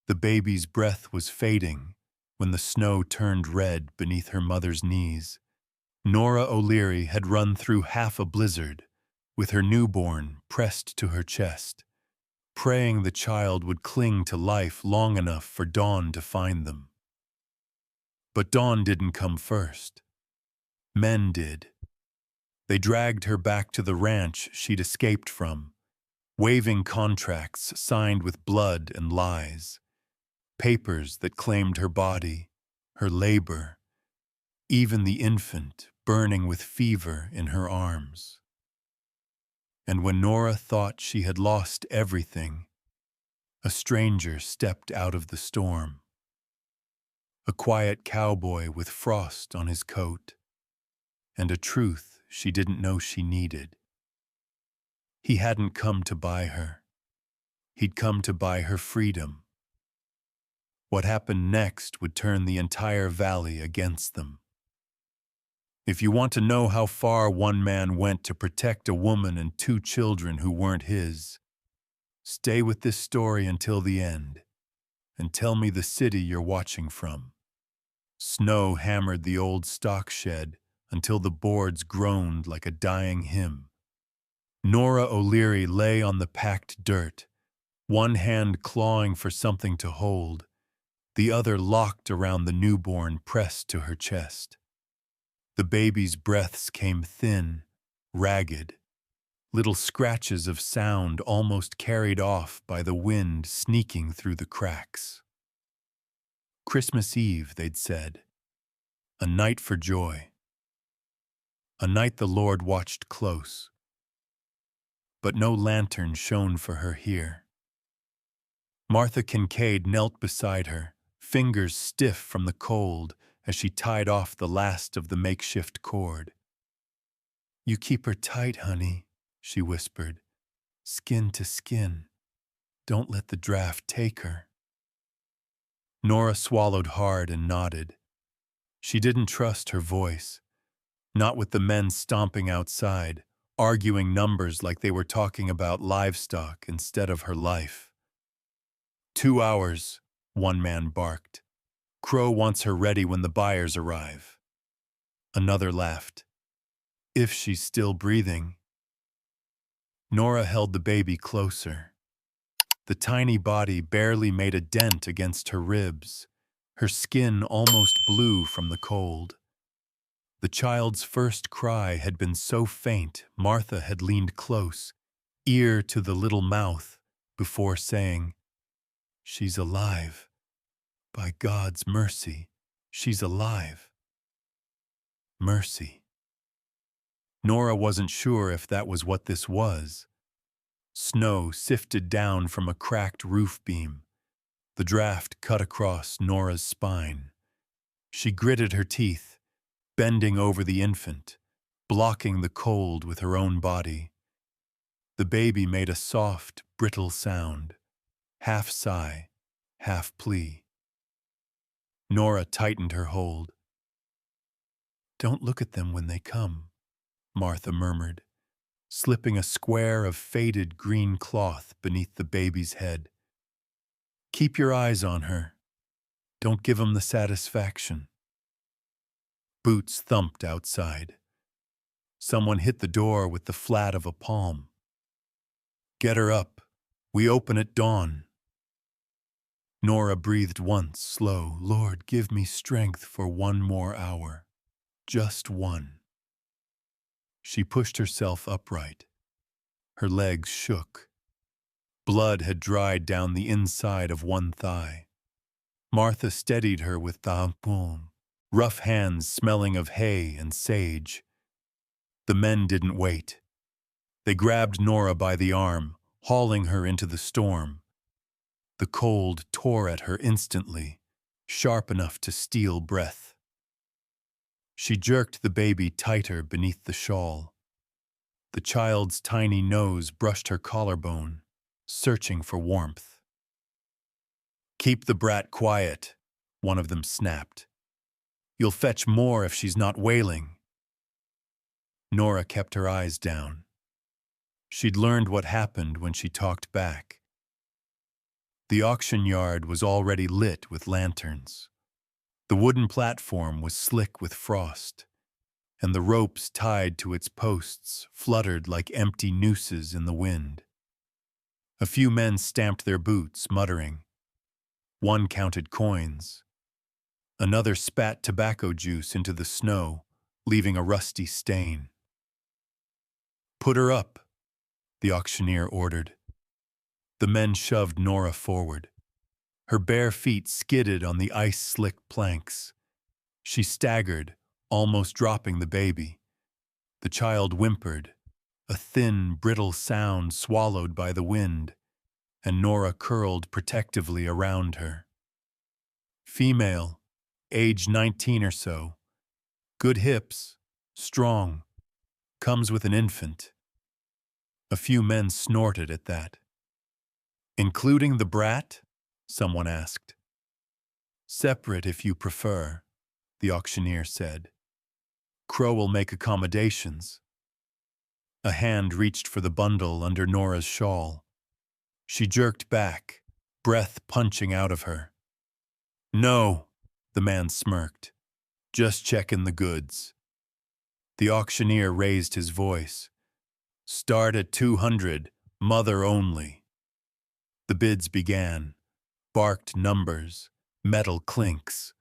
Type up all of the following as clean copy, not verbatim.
The baby's breath was fading when the snow turned red beneath her mother's knees. Nora O'Leary had run through half a blizzard, with her newborn pressed to her chest, praying the child would cling to life long enough for dawn to find them. But dawn didn't come first. Men did. They dragged her back to the ranch she'd escaped from, waving contracts signed with blood and lies, papers that claimed her body, her labor, even the infant burning with fever in her arms. And when Nora thought she had lost everything, a stranger stepped out of the storm. A quiet cowboy with frost on his coat, and a truth she didn't know she needed. He hadn't come to buy her. He'd come to buy her freedom. What happened next would turn the entire valley against them. If you want to know how far one man went to protect a woman and 2 children who weren't his, stay with this story until the end, and tell me the city you're watching from. Snow hammered the old stock shed until the boards groaned like a dying hymn. Nora O'Leary lay on the packed dirt, one hand clawing for something to hold, the other locked around the newborn pressed to her chest. The baby's breaths came thin, ragged, little scratches of sound almost carried off by the wind sneaking through the cracks. Christmas Eve, they'd said. A night for joy. A night the Lord watched close. But no lantern shone for her here. Martha Kincaid knelt beside her, fingers stiff from the cold as she tied off the last of the makeshift cord. "You keep her tight, honey," she whispered, "skin to skin. Don't let the draft take her." Nora swallowed hard and nodded. She didn't trust her voice, not with the men stomping outside, arguing numbers like they were talking about livestock instead of her life. 2 hours, one man barked. Crow wants her ready when the buyers arrive. Another laughed. If she's still breathing. Nora held the baby closer. The tiny body barely made a dent against her ribs, her skin almost blue from the cold. The child's first cry had been so faint Martha had leaned close, ear to the little mouth, before saying, "She's alive. By God's mercy, she's alive." Mercy. Nora wasn't sure if that was what this was. Snow sifted down from a cracked roof beam. The draft cut across Nora's spine. She gritted her teeth, bending over the infant, blocking the cold with her own body. The baby made a soft, brittle sound, half sigh, half plea. Nora tightened her hold. "Don't look at them when they come," Martha murmured, slipping a square of faded green cloth beneath the baby's head. "Keep your eyes on her. Don't give 'em the satisfaction." Boots thumped outside. Someone hit the door with the flat of a palm. "Get her up. We open at dawn." Nora breathed once, slow. "Lord, give me strength for 1 more hour. Just 1. She pushed herself upright. Her legs shook. Blood had dried down the inside of one thigh. Martha steadied her with tampon, rough hands smelling of hay and sage. The men didn't wait. They grabbed Nora by the arm, hauling her into the storm. The cold tore at her instantly, sharp enough to steal breath. She jerked the baby tighter beneath the shawl. The child's tiny nose brushed her collarbone, searching for warmth. "Keep the brat quiet," one of them snapped. "You'll fetch more if she's not wailing." Nora kept her eyes down. She'd learned what happened when she talked back. The auction yard was already lit with lanterns. The wooden platform was slick with frost, and the ropes tied to its posts fluttered like empty nooses in the wind. A few men stamped their boots, muttering. One counted coins. Another spat tobacco juice into the snow, leaving a rusty stain. "Put her up," the auctioneer ordered. The men shoved Nora forward. Her bare feet skidded on the ice-slick planks. She staggered, almost dropping the baby. The child whimpered, a thin, brittle sound swallowed by the wind, and Nora curled protectively around her. Female, age 19 or so. Good hips, strong, comes with an infant. A few men snorted at that. "Including the brat?" someone asked. "Separate if you prefer," the auctioneer said. "Crow will make accommodations." A hand reached for the bundle under Nora's shawl. She jerked back, breath punching out of her. "No," the man smirked. "Just checking the goods." The auctioneer raised his voice. "Start at 200, mother only." The bids began. Barked numbers, metal clinks.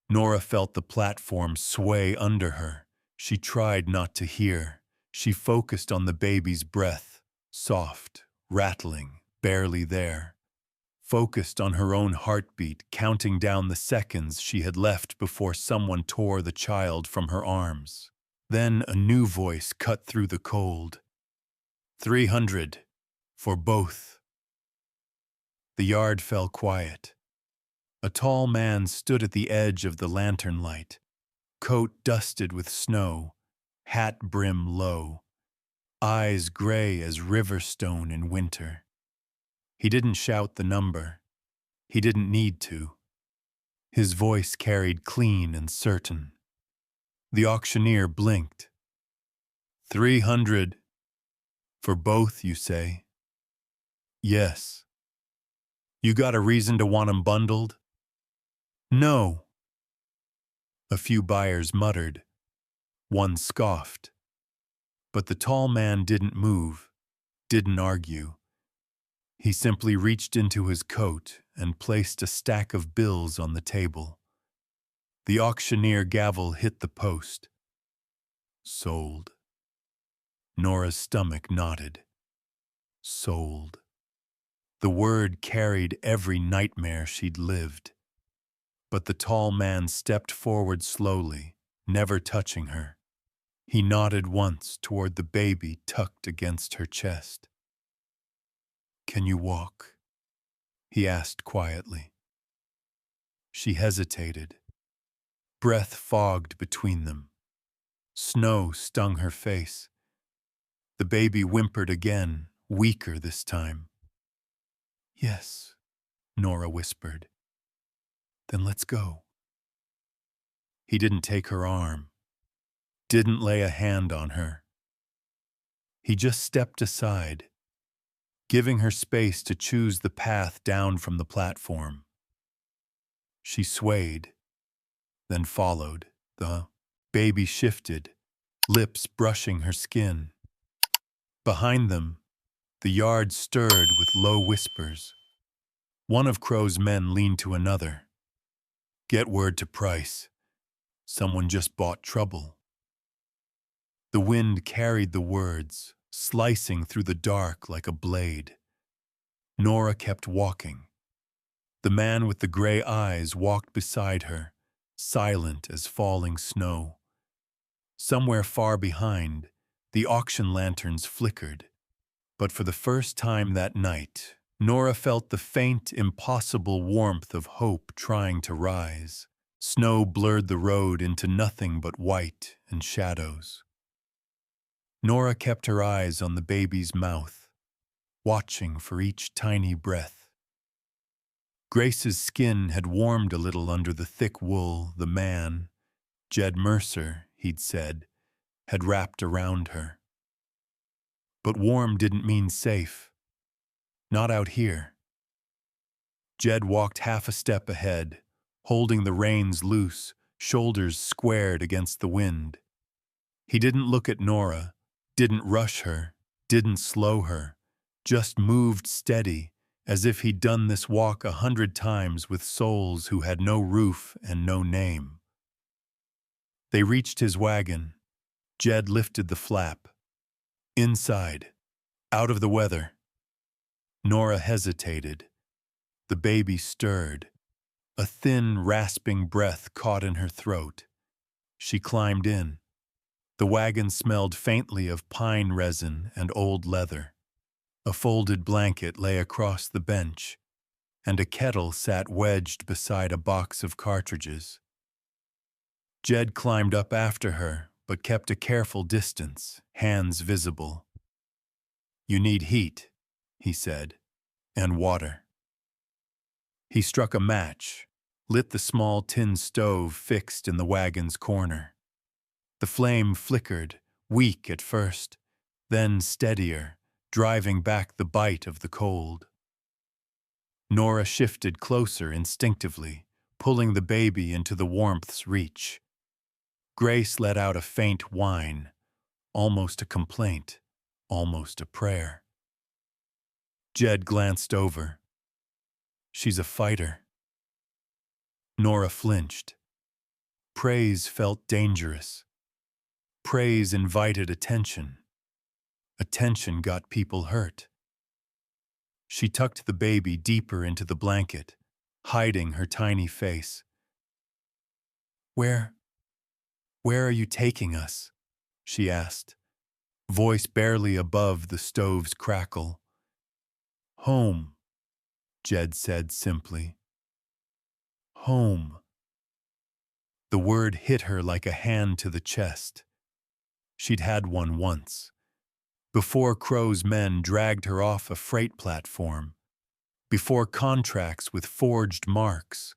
Nora felt the platform sway under her. She tried not to hear. She focused on the baby's breath, soft, rattling, barely there. Focused on her own heartbeat, counting down the seconds she had left before someone tore the child from her arms. Then a new voice cut through the cold. 300, for both. The yard fell quiet. A tall man stood at the edge of the lantern light, coat dusted with snow, hat brim low, eyes gray as river stone in winter. He didn't shout the number. He didn't need to. His voice carried clean and certain. The auctioneer blinked. 300. For both, you say? Yes. You got a reason to want 'em bundled? No. A few buyers muttered. One scoffed. But the tall man didn't move, didn't argue. He simply reached into his coat and placed a stack of bills on the table. The auctioneer gavel hit the post. Sold. Nora's stomach knotted. Sold. The word carried every nightmare she'd lived. But the tall man stepped forward slowly, never touching her. He nodded once toward the baby tucked against her chest. "Can you walk?" he asked quietly. She hesitated. Breath fogged between them. Snow stung her face. The baby whimpered again, weaker this time. "Yes," Nora whispered. "Then let's go." He didn't take her arm, didn't lay a hand on her. He just stepped aside, giving her space to choose the path down from the platform. She swayed, then followed. The baby shifted, lips brushing her skin. Behind them, the yard stirred with low whispers. One of Crow's men leaned to another. "Get word to Price. Someone just bought trouble." The wind carried the words, slicing through the dark like a blade. Nora kept walking. The man with the gray eyes walked beside her, silent as falling snow. Somewhere far behind, the auction lanterns flickered. But for the first time that night, Nora felt the faint, impossible warmth of hope trying to rise. Snow blurred the road into nothing but white and shadows. Nora kept her eyes on the baby's mouth, watching for each tiny breath. Grace's skin had warmed a little under the thick wool the man, Jed Mercer, he'd said, had wrapped around her. But warm didn't mean safe. Not out here. Jed walked half a step ahead, holding the reins loose, shoulders squared against the wind. He didn't look at Nora, didn't rush her, didn't slow her, just moved steady, as if he'd done this walk 100 times with souls who had no roof and no name. They reached his wagon. Jed lifted the flap. Inside, out of the weather. Nora hesitated. The baby stirred. A thin, rasping breath caught in her throat. She climbed in. The wagon smelled faintly of pine resin and old leather. A folded blanket lay across the bench, and a kettle sat wedged beside a box of cartridges. Jed climbed up after her, but kept a careful distance, hands visible. "You need heat," he said, "and water." He struck a match, lit the small tin stove fixed in the wagon's corner. The flame flickered, weak at first, then steadier, driving back the bite of the cold. Nora shifted closer instinctively, pulling the baby into the warmth's reach. Grace let out a faint whine, almost a complaint, almost a prayer. Jed glanced over. "She's a fighter." Nora flinched. Praise felt dangerous. Praise invited attention. Attention got people hurt. She tucked the baby deeper into the blanket, hiding her tiny face. Where are you taking us?" she asked, voice barely above the stove's crackle. "Home," Jed said simply. "Home." The word hit her like a hand to the chest. She'd had one once. Before Crow's men dragged her off a freight platform. Before contracts with forged marks.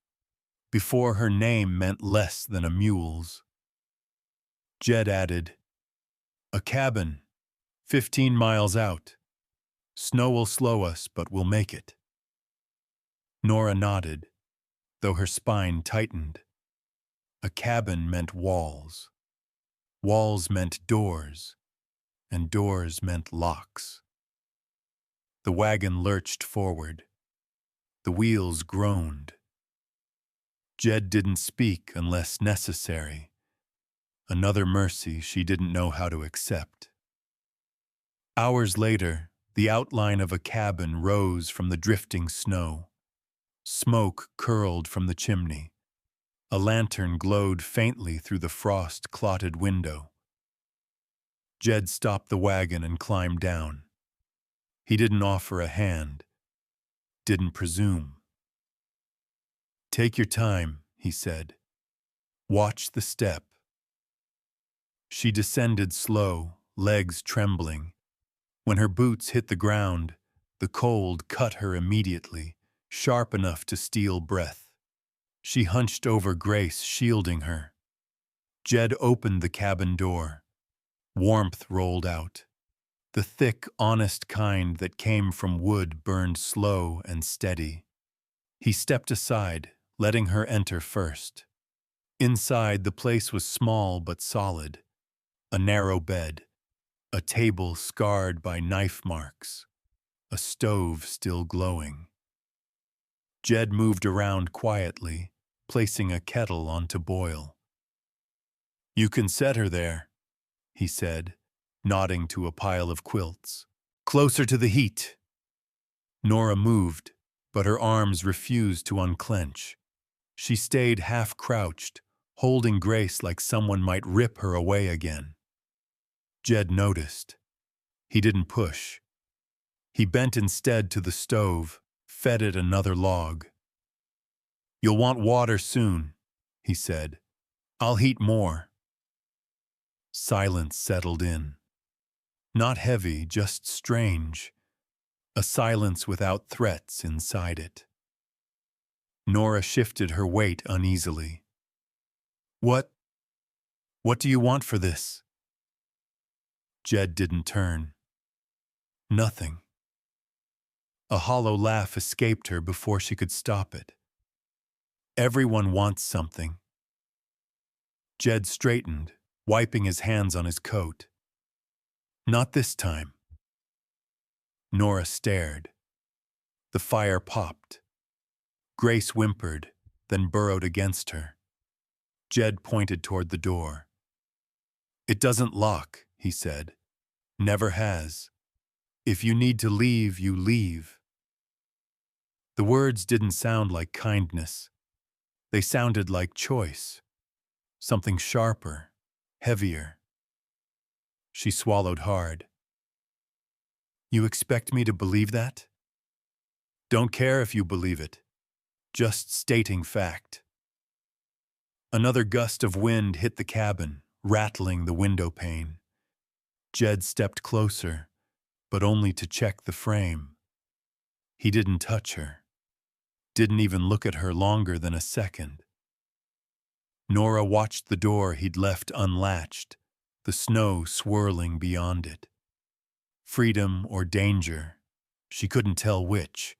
Before her name meant less than a mule's. Jed added, "A cabin, 15 miles out. Snow will slow us, but we'll make it." Nora nodded, though her spine tightened. A cabin meant walls. Walls meant doors, and doors meant locks. The wagon lurched forward. The wheels groaned. Jed didn't speak unless necessary. Another mercy she didn't know how to accept. Hours later, the outline of a cabin rose from the drifting snow. Smoke curled from the chimney. A lantern glowed faintly through the frost-clotted window. Jed stopped the wagon and climbed down. He didn't offer a hand. Didn't presume. "Take your time," he said. "Watch the step." She descended slow, legs trembling. When her boots hit the ground, the cold cut her immediately, sharp enough to steal breath. She hunched over Grace, shielding her. Jed opened the cabin door. Warmth rolled out. The thick, honest kind that came from wood burned slow and steady. He stepped aside, letting her enter first. Inside, the place was small but solid. A narrow bed. A table scarred by knife marks. A stove still glowing. Jed moved around quietly, placing a kettle on to boil. "You can set her there," he said, nodding to a pile of quilts. "Closer to the heat." Nora moved, but her arms refused to unclench. She stayed half-crouched, holding Grace like someone might rip her away again. Jed noticed. He didn't push. He bent instead to the stove, fed it another log. "You'll want water soon," he said. "I'll heat more." Silence settled in. Not heavy, just strange. A silence without threats inside it. Nora shifted her weight uneasily. What do you want for this?" Jed didn't turn. "Nothing." A hollow laugh escaped her before she could stop it. Everyone wants something. Jed straightened, wiping his hands on his coat. Not this time. Nora stared. The fire popped. Grace whimpered, then burrowed against her. Jed pointed toward the door. It doesn't lock, he said. Never has. If you need to leave, you leave. The words didn't sound like kindness. They sounded like choice. Something sharper, heavier. She swallowed hard. You expect me to believe that? Don't care if you believe it. Just stating fact. Another gust of wind hit the cabin, rattling the window pane. Jed stepped closer, but only to check the frame. He didn't touch her. Didn't even look at her longer than a second. Nora watched the door he'd left unlatched, the snow swirling beyond it. Freedom or danger, she couldn't tell which.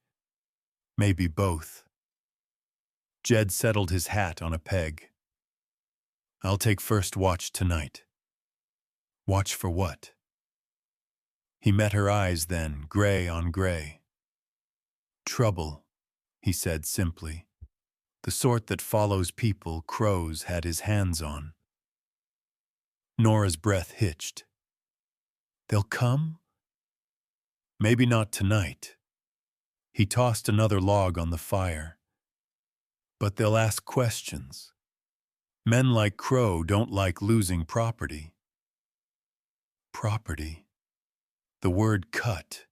Maybe both. Jed settled his hat on a peg. I'll take first watch tonight. Watch for what? He met her eyes then, gray on gray. Trouble, he said simply. The sort that follows people Crows had his hands on. Nora's breath hitched. They'll come? Maybe not tonight. He tossed another log on the fire. But they'll ask questions. Men like Crow don't like losing property. Property. The word cut,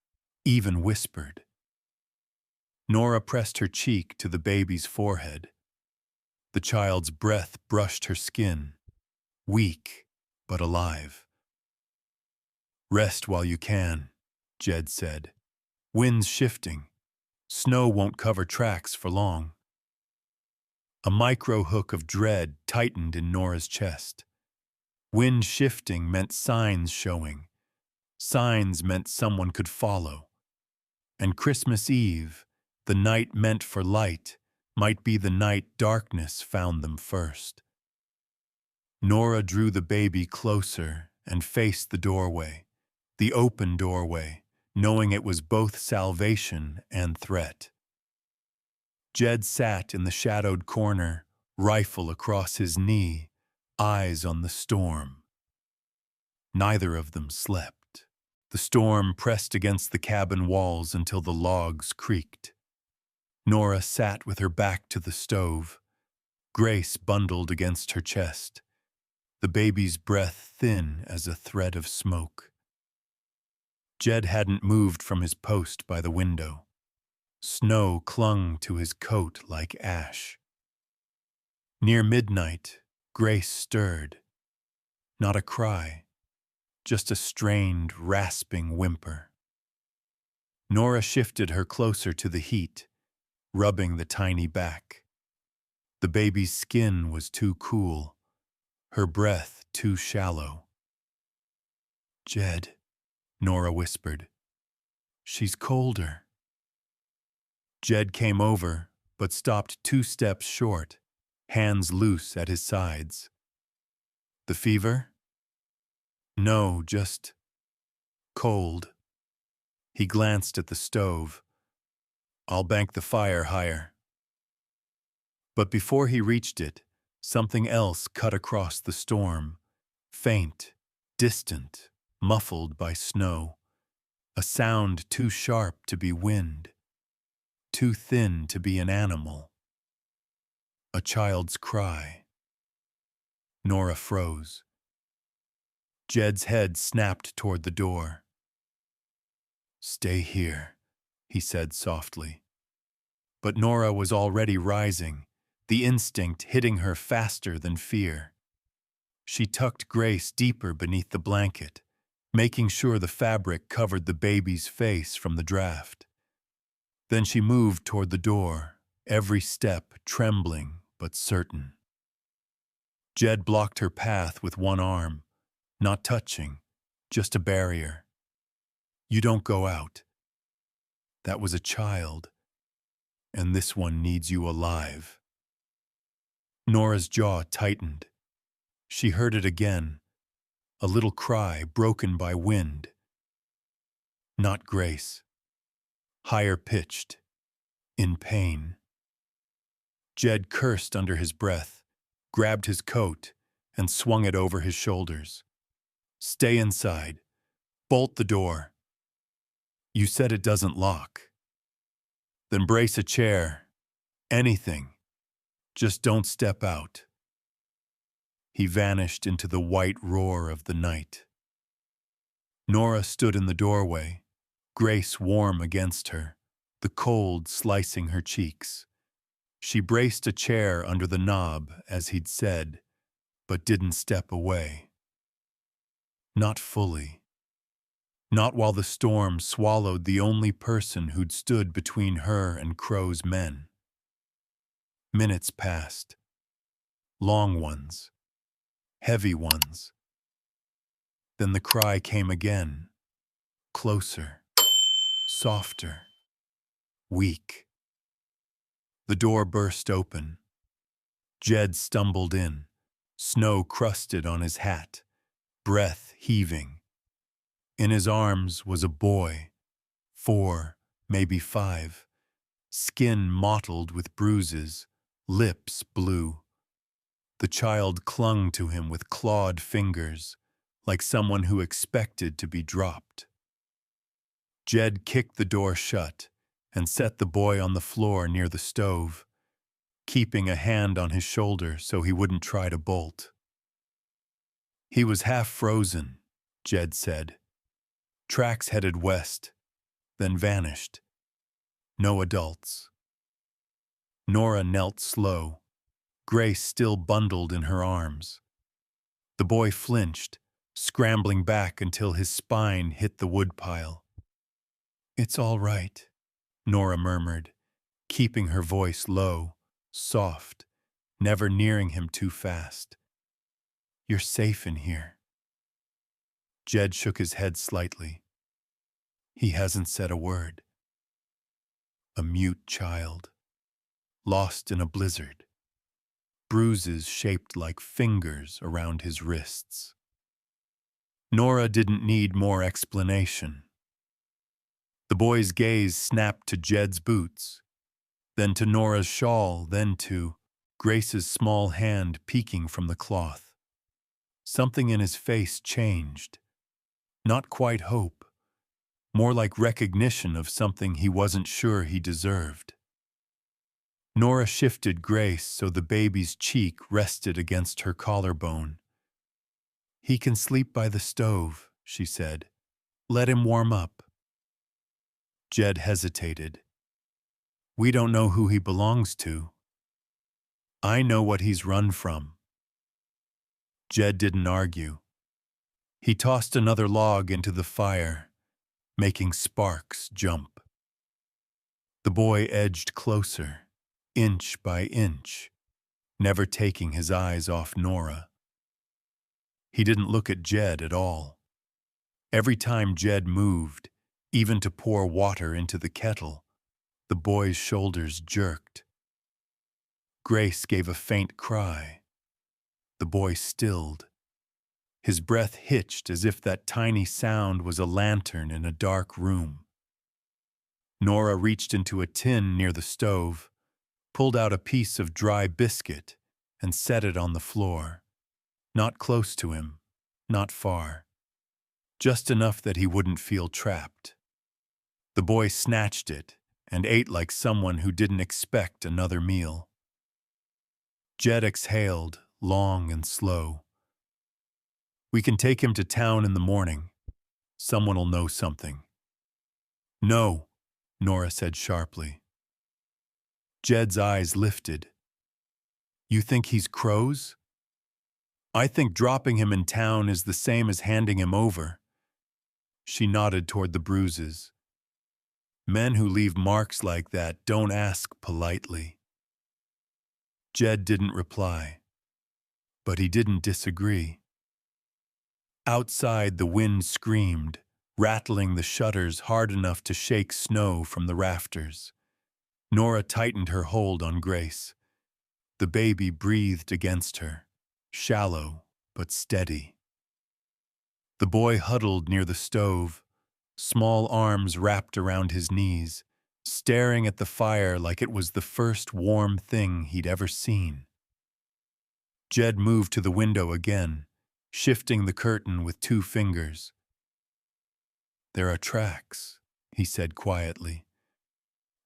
even whispered. Nora pressed her cheek to the baby's forehead. The child's breath brushed her skin, weak but alive. Rest while you can, Jed said. Wind's shifting. Snow won't cover tracks for long. A micro hook of dread tightened in Nora's chest. Wind shifting meant signs showing. Signs meant someone could follow. And Christmas Eve, the night meant for light, might be the night darkness found them first. Nora drew the baby closer and faced the doorway, the open doorway, knowing it was both salvation and threat. Jed sat in the shadowed corner, rifle across his knee, eyes on the storm. Neither of them slept. The storm pressed against the cabin walls until the logs creaked. Nora sat with her back to the stove, Grace bundled against her chest, the baby's breath thin as a thread of smoke. Jed hadn't moved from his post by the window. Snow clung to his coat like ash. Near midnight, Grace stirred. Not a cry, just a strained, rasping whimper. Nora shifted her closer to the heat, rubbing the tiny back. The baby's skin was too cool, her breath too shallow. Jed, Nora whispered. She's colder. Jed came over, but stopped 2 steps short, hands loose at his sides. The fever? No, just cold. He glanced at the stove. I'll bank the fire higher. But before he reached it, something else cut across the storm, faint, distant, muffled by snow, a sound too sharp to be wind, too thin to be an animal. A child's cry. Nora froze. Jed's head snapped toward the door. Stay here, he said softly. But Nora was already rising, the instinct hitting her faster than fear. She tucked Grace deeper beneath the blanket, making sure the fabric covered the baby's face from the draft. Then she moved toward the door, every step trembling but certain. Jed blocked her path with one arm, not touching, just a barrier. You don't go out. That was a child, and this one needs you alive." Nora's jaw tightened. She heard it again, a little cry broken by wind. Not Grace. Higher pitched, in pain. Jed cursed under his breath, grabbed his coat, and swung it over his shoulders. "Stay inside. Bolt the door. You said it doesn't lock. Then brace a chair. Anything. Just don't step out." He vanished into the white roar of the night. Nora stood in the doorway, Grace warm against her, the cold slicing her cheeks. She braced a chair under the knob, as he'd said, but didn't step away. Not fully. Not while the storm swallowed the only person who'd stood between her and Crow's men. Minutes passed. Long ones. Heavy ones. Then the cry came again. Closer. Softer. Weak. The door burst open. Jed stumbled in, snow crusted on his hat, breath heaving. In his arms was a boy, 4, maybe 5, skin mottled with bruises, lips blue. The child clung to him with clawed fingers, like someone who expected to be dropped. Jed kicked the door shut and set the boy on the floor near the stove, keeping a hand on his shoulder so he wouldn't try to bolt. He was half frozen, Jed said. Tracks headed west, then vanished. No adults. Nora knelt slow, Grace still bundled in her arms. The boy flinched, scrambling back until his spine hit the woodpile. "It's all right," Nora murmured, keeping her voice low, soft, never nearing him too fast. "You're safe in here." Jed shook his head slightly. He hasn't said a word. A mute child, lost in a blizzard, bruises shaped like fingers around his wrists. Nora didn't need more explanation. The boy's gaze snapped to Jed's boots, then to Nora's shawl, then to Grace's small hand peeking from the cloth. Something in his face changed. Not quite hope, more like recognition of something he wasn't sure he deserved. Nora shifted Grace so the baby's cheek rested against her collarbone. "He can sleep by the stove," she said. "Let him warm up." Jed hesitated. "We don't know who he belongs to." "I know what he's run from." Jed didn't argue. He tossed another log into the fire, making sparks jump. The boy edged closer, inch by inch, never taking his eyes off Nora. He didn't look at Jed at all. Every time Jed moved, even to pour water into the kettle, the boy's shoulders jerked. Grace gave a faint cry. The boy stilled. His breath hitched as if that tiny sound was a lantern in a dark room. Nora reached into a tin near the stove, pulled out a piece of dry biscuit, and set it on the floor. Not close to him, not far. Just enough that he wouldn't feel trapped. The boy snatched it and ate like someone who didn't expect another meal. Jed exhaled, long and slow. "We can take him to town in the morning. Someone'll know something." "No," Nora said sharply. Jed's eyes lifted. "You think he's Crow's?" "I think dropping him in town is the same as handing him over." She nodded toward the bruises. "Men who leave marks like that don't ask politely." Jed didn't reply, but he didn't disagree. Outside, the wind screamed, rattling the shutters hard enough to shake snow from the rafters. Nora tightened her hold on Grace. The baby breathed against her, shallow but steady. The boy huddled near the stove, small arms wrapped around his knees, staring at the fire like it was the first warm thing he'd ever seen. Jed moved to the window again, shifting the curtain with 2 fingers. "There are tracks," he said quietly.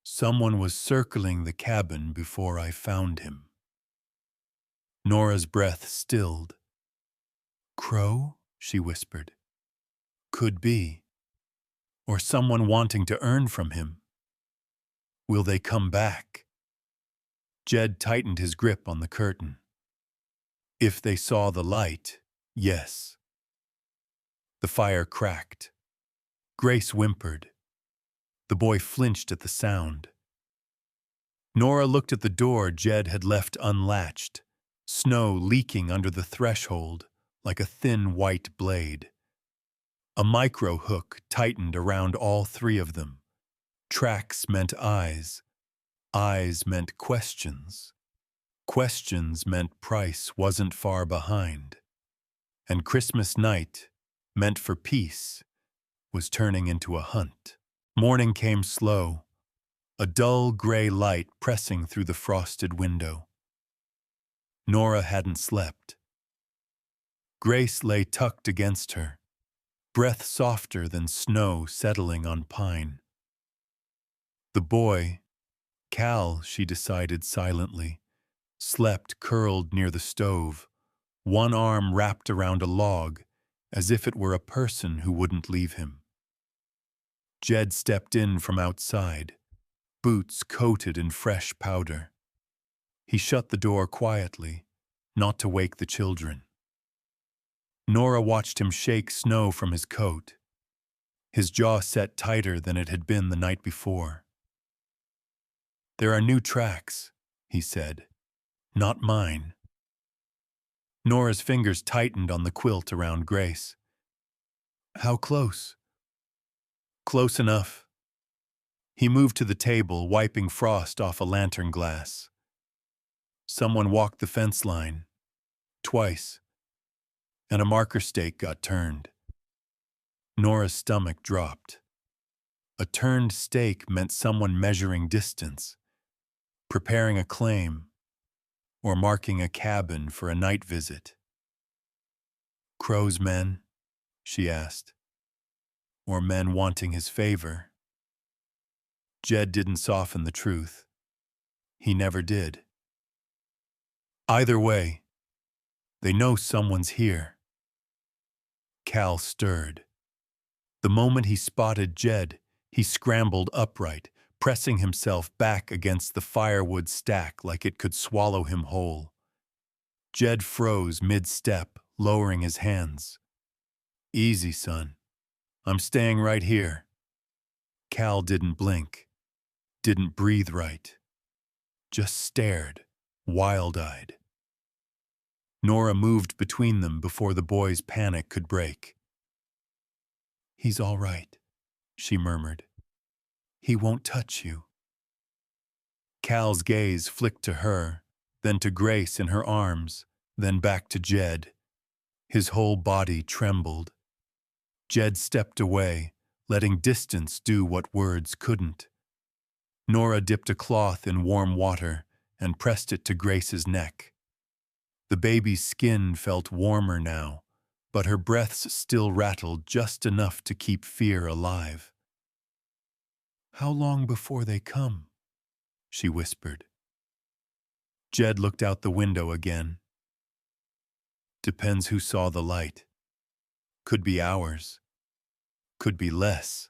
"Someone was circling the cabin before I found him." Nora's breath stilled. "Crow?" she whispered. "Could be. Or someone wanting to earn from him. Will they come back?" Jed tightened his grip on the curtain. If they saw the light, yes. The fire cracked. Grace whimpered. The boy flinched at the sound. Nora looked at the door Jed had left unlatched, snow leaking under the threshold like a thin white blade. A micro hook tightened around all 3 of them. Tracks meant eyes. Eyes meant questions. Questions meant Price wasn't far behind. And Christmas night, meant for peace, was turning into a hunt. Morning came slow, a dull gray light pressing through the frosted window. Nora hadn't slept. Grace lay tucked against her, breath softer than snow settling on pine. The boy, Cal, she decided silently, slept curled near the stove, one arm wrapped around a log, as if it were a person who wouldn't leave him. Jed stepped in from outside, boots coated in fresh powder. He shut the door quietly, not to wake the children. Nora watched him shake snow from his coat, his jaw set tighter than it had been the night before. "There are new tracks," he said. "Not mine." Nora's fingers tightened on the quilt around Grace. "How close?" "Close enough." He moved to the table, wiping frost off a lantern glass. "Someone walked the fence line. Twice. And a marker stake got turned." Nora's stomach dropped. A turned stake meant someone measuring distance, preparing a claim, or marking a cabin for a night visit. "Crow's men?" she asked. "Or men wanting his favor?" Jed didn't soften the truth. He never did. "Either way, they know someone's here." Cal stirred. The moment he spotted Jed, he scrambled upright, pressing himself back against the firewood stack like it could swallow him whole. Jed froze mid-step, lowering his hands. "Easy, son. I'm staying right here." Cal didn't blink, didn't breathe right, just stared, wild-eyed. Nora moved between them before the boy's panic could break. "He's all right," she murmured. "He won't touch you." Cal's gaze flicked to her, then to Grace in her arms, then back to Jed. His whole body trembled. Jed stepped away, letting distance do what words couldn't. Nora dipped a cloth in warm water and pressed it to Grace's neck. The baby's skin felt warmer now, but her breaths still rattled just enough to keep fear alive. "How long before they come?" she whispered. Jed looked out the window again. "Depends who saw the light. Could be hours. Could be less."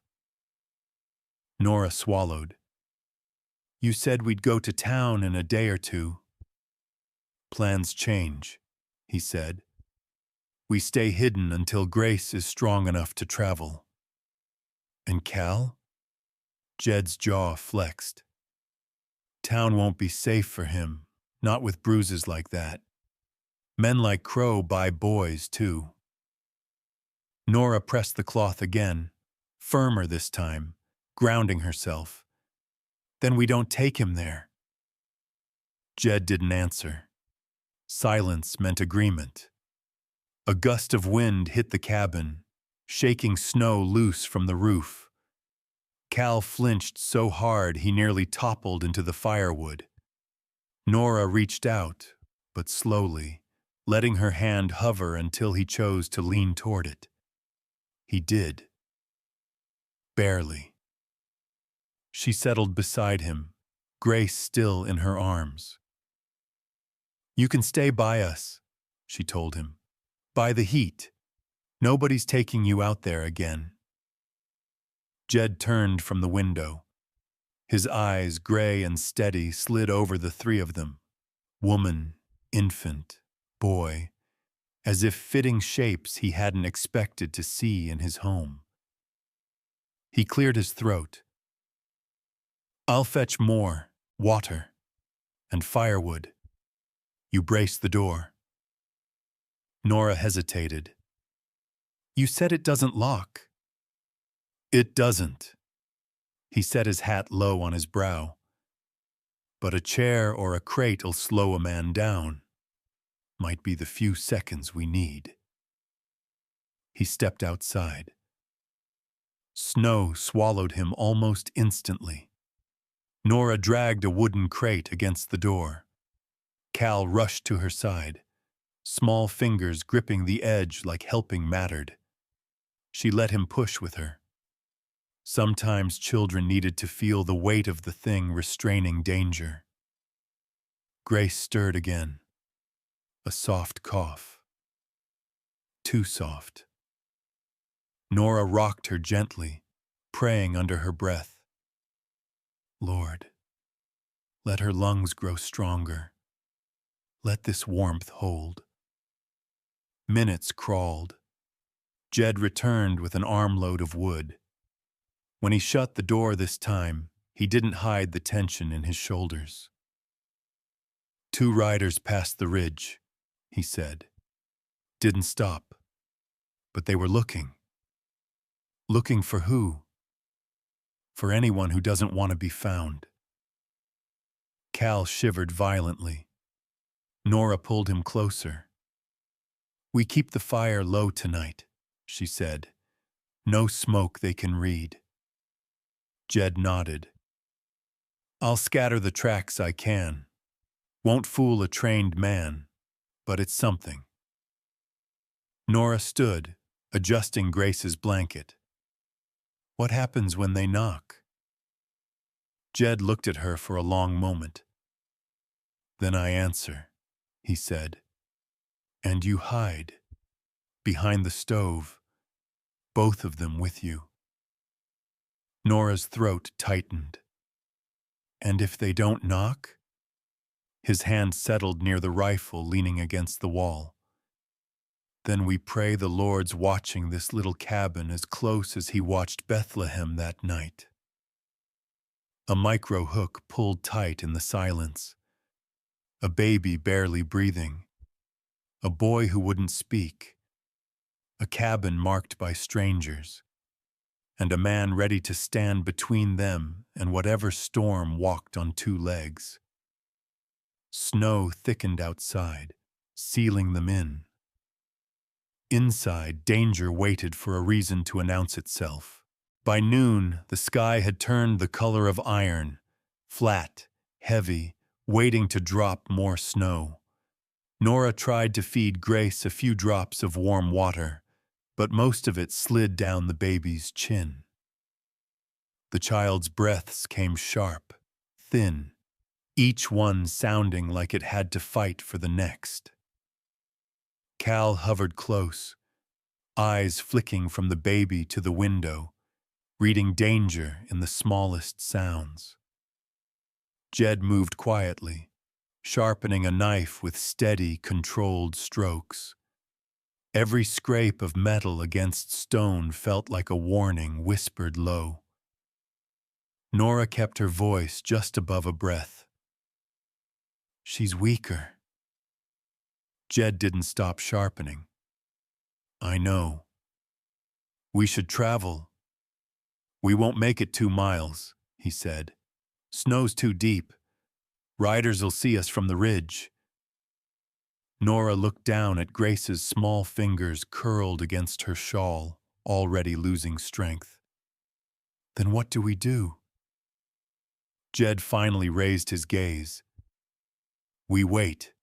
Nora swallowed. "You said we'd go to town in a day or 2. "Plans change," he said. "We stay hidden until Grace is strong enough to travel." "And Cal?" Jed's jaw flexed. "Town won't be safe for him, not with bruises like that. Men like Crow buy boys, too." Nora pressed the cloth again, firmer this time, grounding herself. Then we don't take him there. Jed didn't answer. Silence meant agreement. A gust of wind hit the cabin, shaking snow loose from the roof. Cal flinched so hard he nearly toppled into the firewood. Nora reached out, but slowly, letting her hand hover until he chose to lean toward it. He did. Barely. She settled beside him, Grace still in her arms. "You can stay by us," she told him. "By the heat. Nobody's taking you out there again." Jed turned from the window. His eyes, gray and steady, slid over the three of them. Woman, infant, boy, as if fitting shapes he hadn't expected to see in his home. He cleared his throat. "I'll fetch more, water, and firewood. You brace the door." Nora hesitated. "You said it doesn't lock." "It doesn't." He set his hat low on his brow. "But a chair or a crate'll slow a man down. Might be the few seconds we need." He stepped outside. Snow swallowed him almost instantly. Nora dragged a wooden crate against the door. Cal rushed to her side, small fingers gripping the edge like helping mattered. She let him push with her. Sometimes children needed to feel the weight of the thing restraining danger. Grace stirred again. A soft cough. Too soft. Nora rocked her gently, praying under her breath. "Lord, let her lungs grow stronger. Let this warmth hold." Minutes crawled. Jed returned with an armload of wood. When he shut the door this time, he didn't hide the tension in his shoulders. "2 riders passed the ridge," he said. "Didn't stop. But they were looking." "Looking for who?" "For anyone who doesn't want to be found." Cal shivered violently. Nora pulled him closer. "We keep the fire low tonight," she said. "No smoke they can read." Jed nodded. "I'll scatter the tracks I can. Won't fool a trained man, but it's something." Nora stood, adjusting Grace's blanket. "What happens when they knock?" Jed looked at her for a long moment. "Then I answer," he said. "And you hide. Behind the stove. Both of them with you." Nora's throat tightened. "And if they don't knock?" His hand settled near the rifle leaning against the wall. "Then we pray the Lord's watching this little cabin as close as he watched Bethlehem that night." A micro hook pulled tight in the silence. A baby barely breathing. A boy who wouldn't speak. A cabin marked by strangers. And a man ready to stand between them and whatever storm walked on 2 legs. Snow thickened outside, sealing them in. Inside, danger waited for a reason to announce itself. By noon, the sky had turned the color of iron, flat, heavy, waiting to drop more snow. Nora tried to feed Grace a few drops of warm water, but most of it slid down the baby's chin. The child's breaths came sharp, thin, each one sounding like it had to fight for the next. Cal hovered close, eyes flicking from the baby to the window, reading danger in the smallest sounds. Jed moved quietly, sharpening a knife with steady, controlled strokes. Every scrape of metal against stone felt like a warning whispered low. Nora kept her voice just above a breath. "She's weaker." Jed didn't stop sharpening. "I know. We should travel. We won't make it 2 miles, he said. Snow's too deep. Riders'll see us from the ridge. Nora looked down at Grace's small fingers curled against her shawl, already losing strength. Then what do we do? Jed finally raised his gaze. We wait,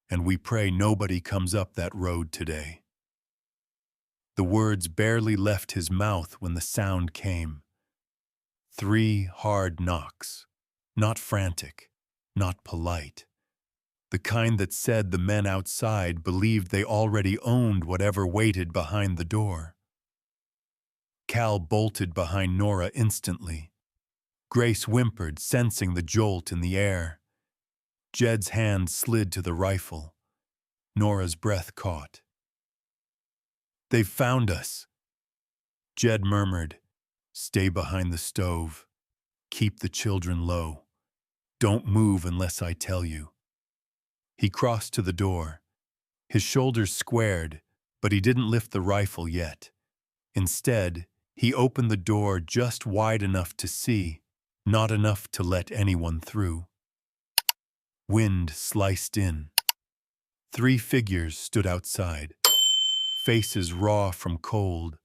and we pray nobody comes up that road today. The words barely left his mouth when the sound came. 3 hard knocks, not frantic, not polite. The kind that said the men outside believed they already owned whatever waited behind the door. Cal bolted behind Nora instantly. Grace whimpered, sensing the jolt in the air. Jed's hand slid to the rifle. Nora's breath caught. They've found us. Jed murmured, stay behind the stove. Keep the children low. Don't move unless I tell you. He crossed to the door. His shoulders squared, but he didn't lift the rifle yet. Instead, he opened the door just wide enough to see, not enough to let anyone through. Wind sliced in. 3 figures stood outside, faces raw from cold,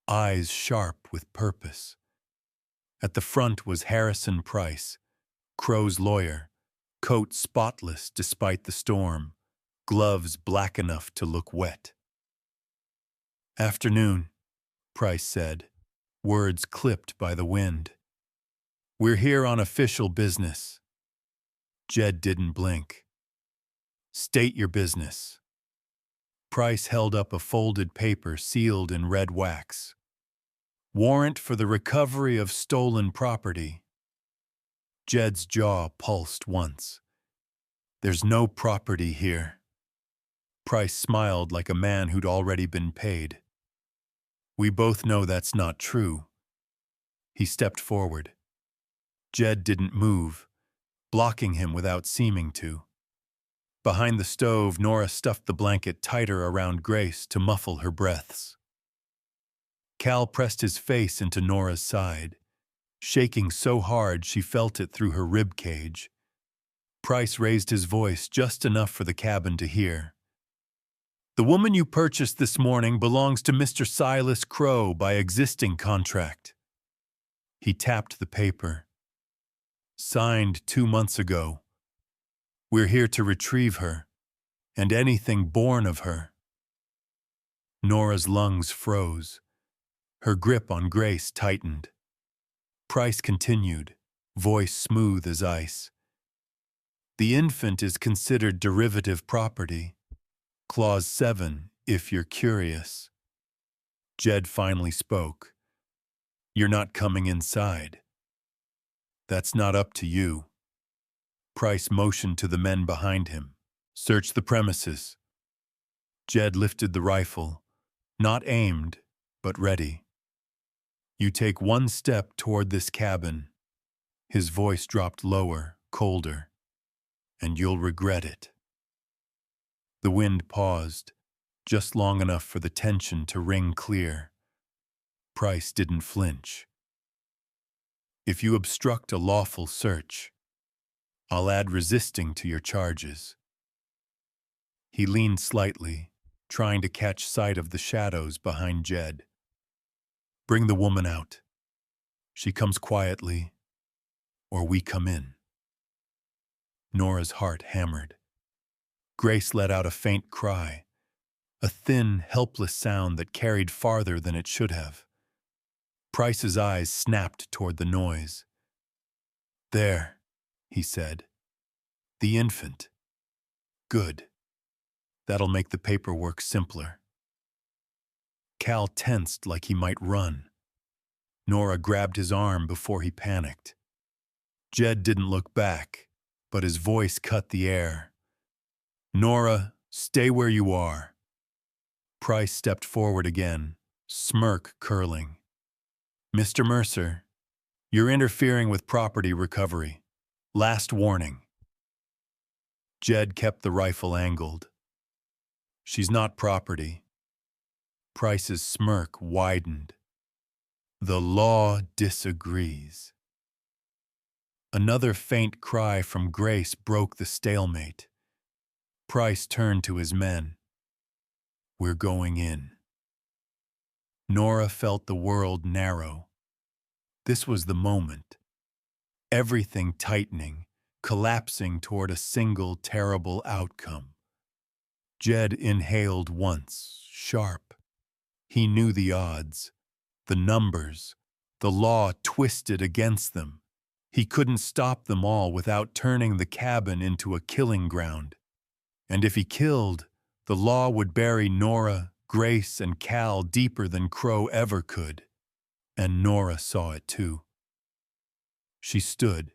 eyes sharp with purpose. At the front was Harrison Price, Crow's lawyer, coat spotless despite the storm, gloves black enough to look wet. Afternoon, Price said, words clipped by the wind. We're here on official business. Jed didn't blink. State your business. Price held up a folded paper sealed in red wax. Warrant for the recovery of stolen property. Jed's jaw pulsed once. There's no property here. Price smiled like a man who'd already been paid. We both know that's not true. He stepped forward. Jed didn't move, blocking him without seeming to. Behind the stove, Nora stuffed the blanket tighter around Grace to muffle her breaths. Cal pressed his face into Nora's side, shaking so hard she felt it through her rib cage. Price raised his voice just enough for the cabin to hear. The woman you purchased this morning belongs to Mr. Silas Crow by existing contract. He tapped the paper. Signed 2 months ago. We're here to retrieve her, and anything born of her. Nora's lungs froze. Her grip on Grace tightened. Price continued, voice smooth as ice. The infant is considered derivative property. Clause 7, if you're curious. Jed finally spoke. You're not coming inside. That's not up to you. Price motioned to the men behind him. Search the premises. Jed lifted the rifle, not aimed, but ready. You take 1 step toward this cabin. His voice dropped lower, colder. And you'll regret it. The wind paused, just long enough for the tension to ring clear. Price didn't flinch. If you obstruct a lawful search, I'll add resisting to your charges. He leaned slightly, trying to catch sight of the shadows behind Jed. Bring the woman out. She comes quietly, or we come in. Nora's heart hammered. Grace let out a faint cry, a thin, helpless sound that carried farther than it should have. Price's eyes snapped toward the noise. There, he said. The infant. Good. That'll make the paperwork simpler. Cal tensed like he might run. Nora grabbed his arm before he panicked. Jed didn't look back, but his voice cut the air. Nora, stay where you are. Price stepped forward again, smirk curling. Mr. Mercer, you're interfering with property recovery. Last warning. Jed kept the rifle angled. She's not property. Price's smirk widened. The law disagrees. Another faint cry from Grace broke the stalemate. Price turned to his men. We're going in. Nora felt the world narrow. This was the moment. Everything tightening, collapsing toward a single terrible outcome. Jed inhaled once, sharp. He knew the odds, the numbers, the law twisted against them. He couldn't stop them all without turning the cabin into a killing ground. And if he killed, the law would bury Nora, Grace, and Cal deeper than Crow ever could. And Nora saw it too. She stood.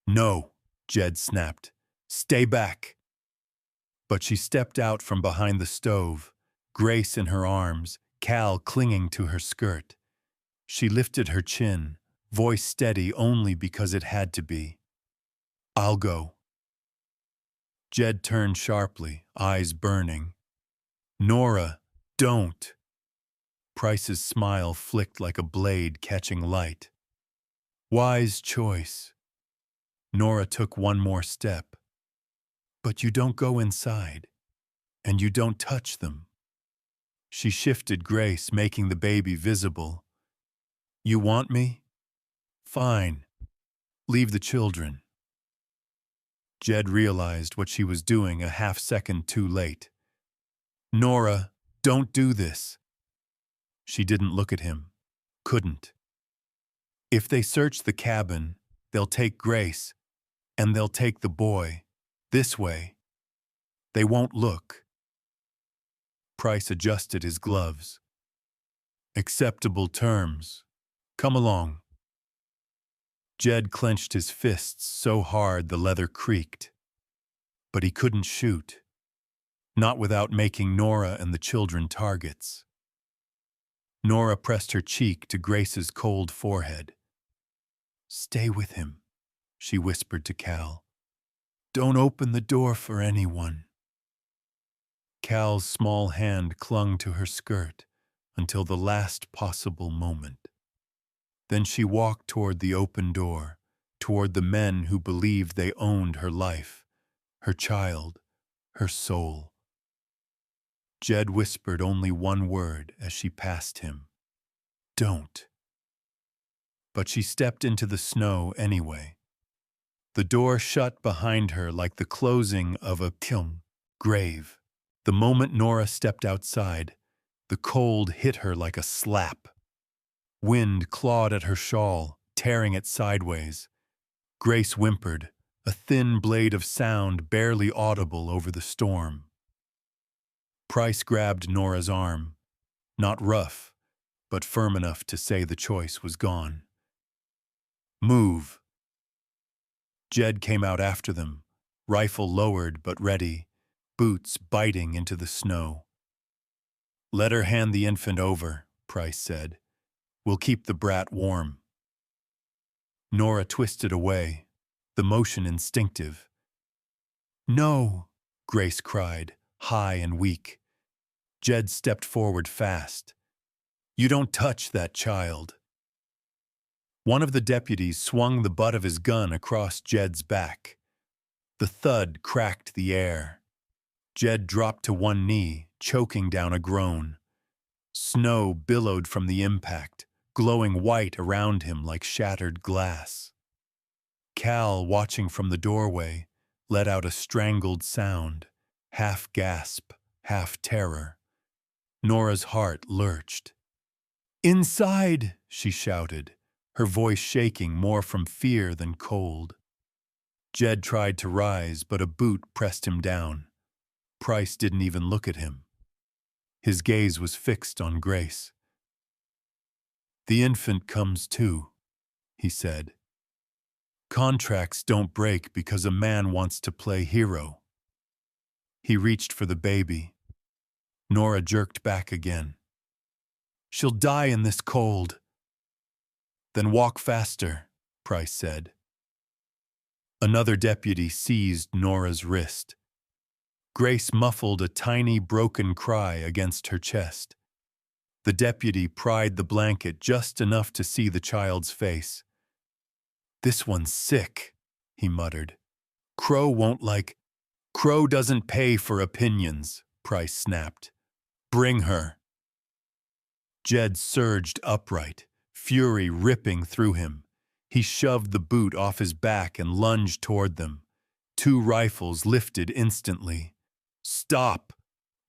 No, Jed snapped. Stay back. But she stepped out from behind the stove, Grace in her arms, Cal clinging to her skirt. She lifted her chin, voice steady only because it had to be. I'll go. Jed turned sharply, eyes burning. Nora, don't. Price's smile flicked like a blade catching light. Wise choice. Nora took one more step. But you don't go inside, and you don't touch them. She shifted Grace, making the baby visible. You want me? Fine. Leave the children. Jed realized what she was doing a half-second too late. Nora, don't do this. She didn't look at him. Couldn't. If they search the cabin, they'll take Grace, and they'll take the boy. This way. They won't look. Price adjusted his gloves. Acceptable terms. Come along. Jed clenched his fists so hard the leather creaked. But he couldn't shoot. Not without making Nora and the children targets. Nora pressed her cheek to Grace's cold forehead. Stay with him, she whispered to Cal. Don't open the door for anyone. Cal's small hand clung to her skirt until the last possible moment. Then she walked toward the open door, toward the men who believed they owned her life, her child, her soul. Jed whispered only one word as she passed him. Don't. But she stepped into the snow anyway. The door shut behind her like the closing of a grave. The moment Nora stepped outside, the cold hit her like a slap. Wind clawed at her shawl, tearing it sideways. Grace whimpered, a thin blade of sound barely audible over the storm. Price grabbed Nora's arm, not rough, but firm enough to say the choice was gone. Move. Jed came out after them, rifle lowered but ready, boots biting into the snow. Let her hand the infant over, Price said. We'll keep the brat warm. Nora twisted away, the motion instinctive. No, Grace cried, high and weak. Jed stepped forward fast. You don't touch that child. One of the deputies swung the butt of his gun across Jed's back. The thud cracked the air. Jed dropped to one knee, choking down a groan. Snow billowed from the impact, glowing white around him like shattered glass. Cal, watching from the doorway, let out a strangled sound, half gasp, half terror. Nora's heart lurched. Inside, she shouted, her voice shaking more from fear than cold. Jed tried to rise, but a boot pressed him down. Price didn't even look at him. His gaze was fixed on Grace. The infant comes too, he said. Contracts don't break because a man wants to play hero. He reached for the baby. Nora jerked back again. She'll die in this cold. Then walk faster, Price said. Another deputy seized Nora's wrist. Grace muffled a tiny broken cry against her chest. The deputy pried the blanket just enough to see the child's face. "This one's sick," he muttered. "Crow won't like—" "Crow doesn't pay for opinions," Price snapped. "Bring her." Jed surged upright, fury ripping through him. He shoved the boot off his back and lunged toward them. 2 rifles lifted instantly. "Stop!"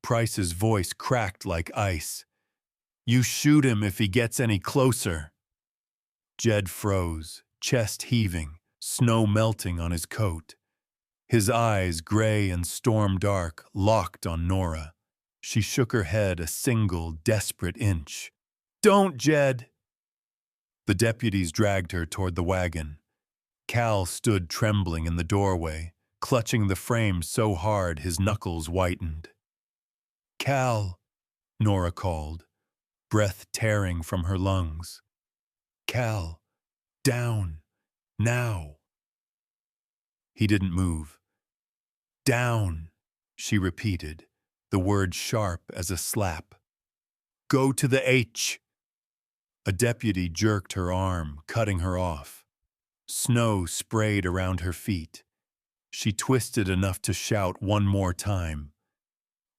Price's voice cracked like ice. "You shoot him if he gets any closer." Jed froze, chest heaving, snow melting on his coat. His eyes, gray and storm-dark, locked on Nora. She shook her head a single, desperate inch. "Don't, Jed!" The deputies dragged her toward the wagon. Cal stood trembling in the doorway, clutching the frame so hard his knuckles whitened. "Cal," Nora called, breath tearing from her lungs. "Cal, down, now." He didn't move. "Down," she repeated, the word sharp as a slap. "Go to the H." A deputy jerked her arm, cutting her off. Snow sprayed around her feet. She twisted enough to shout one more time.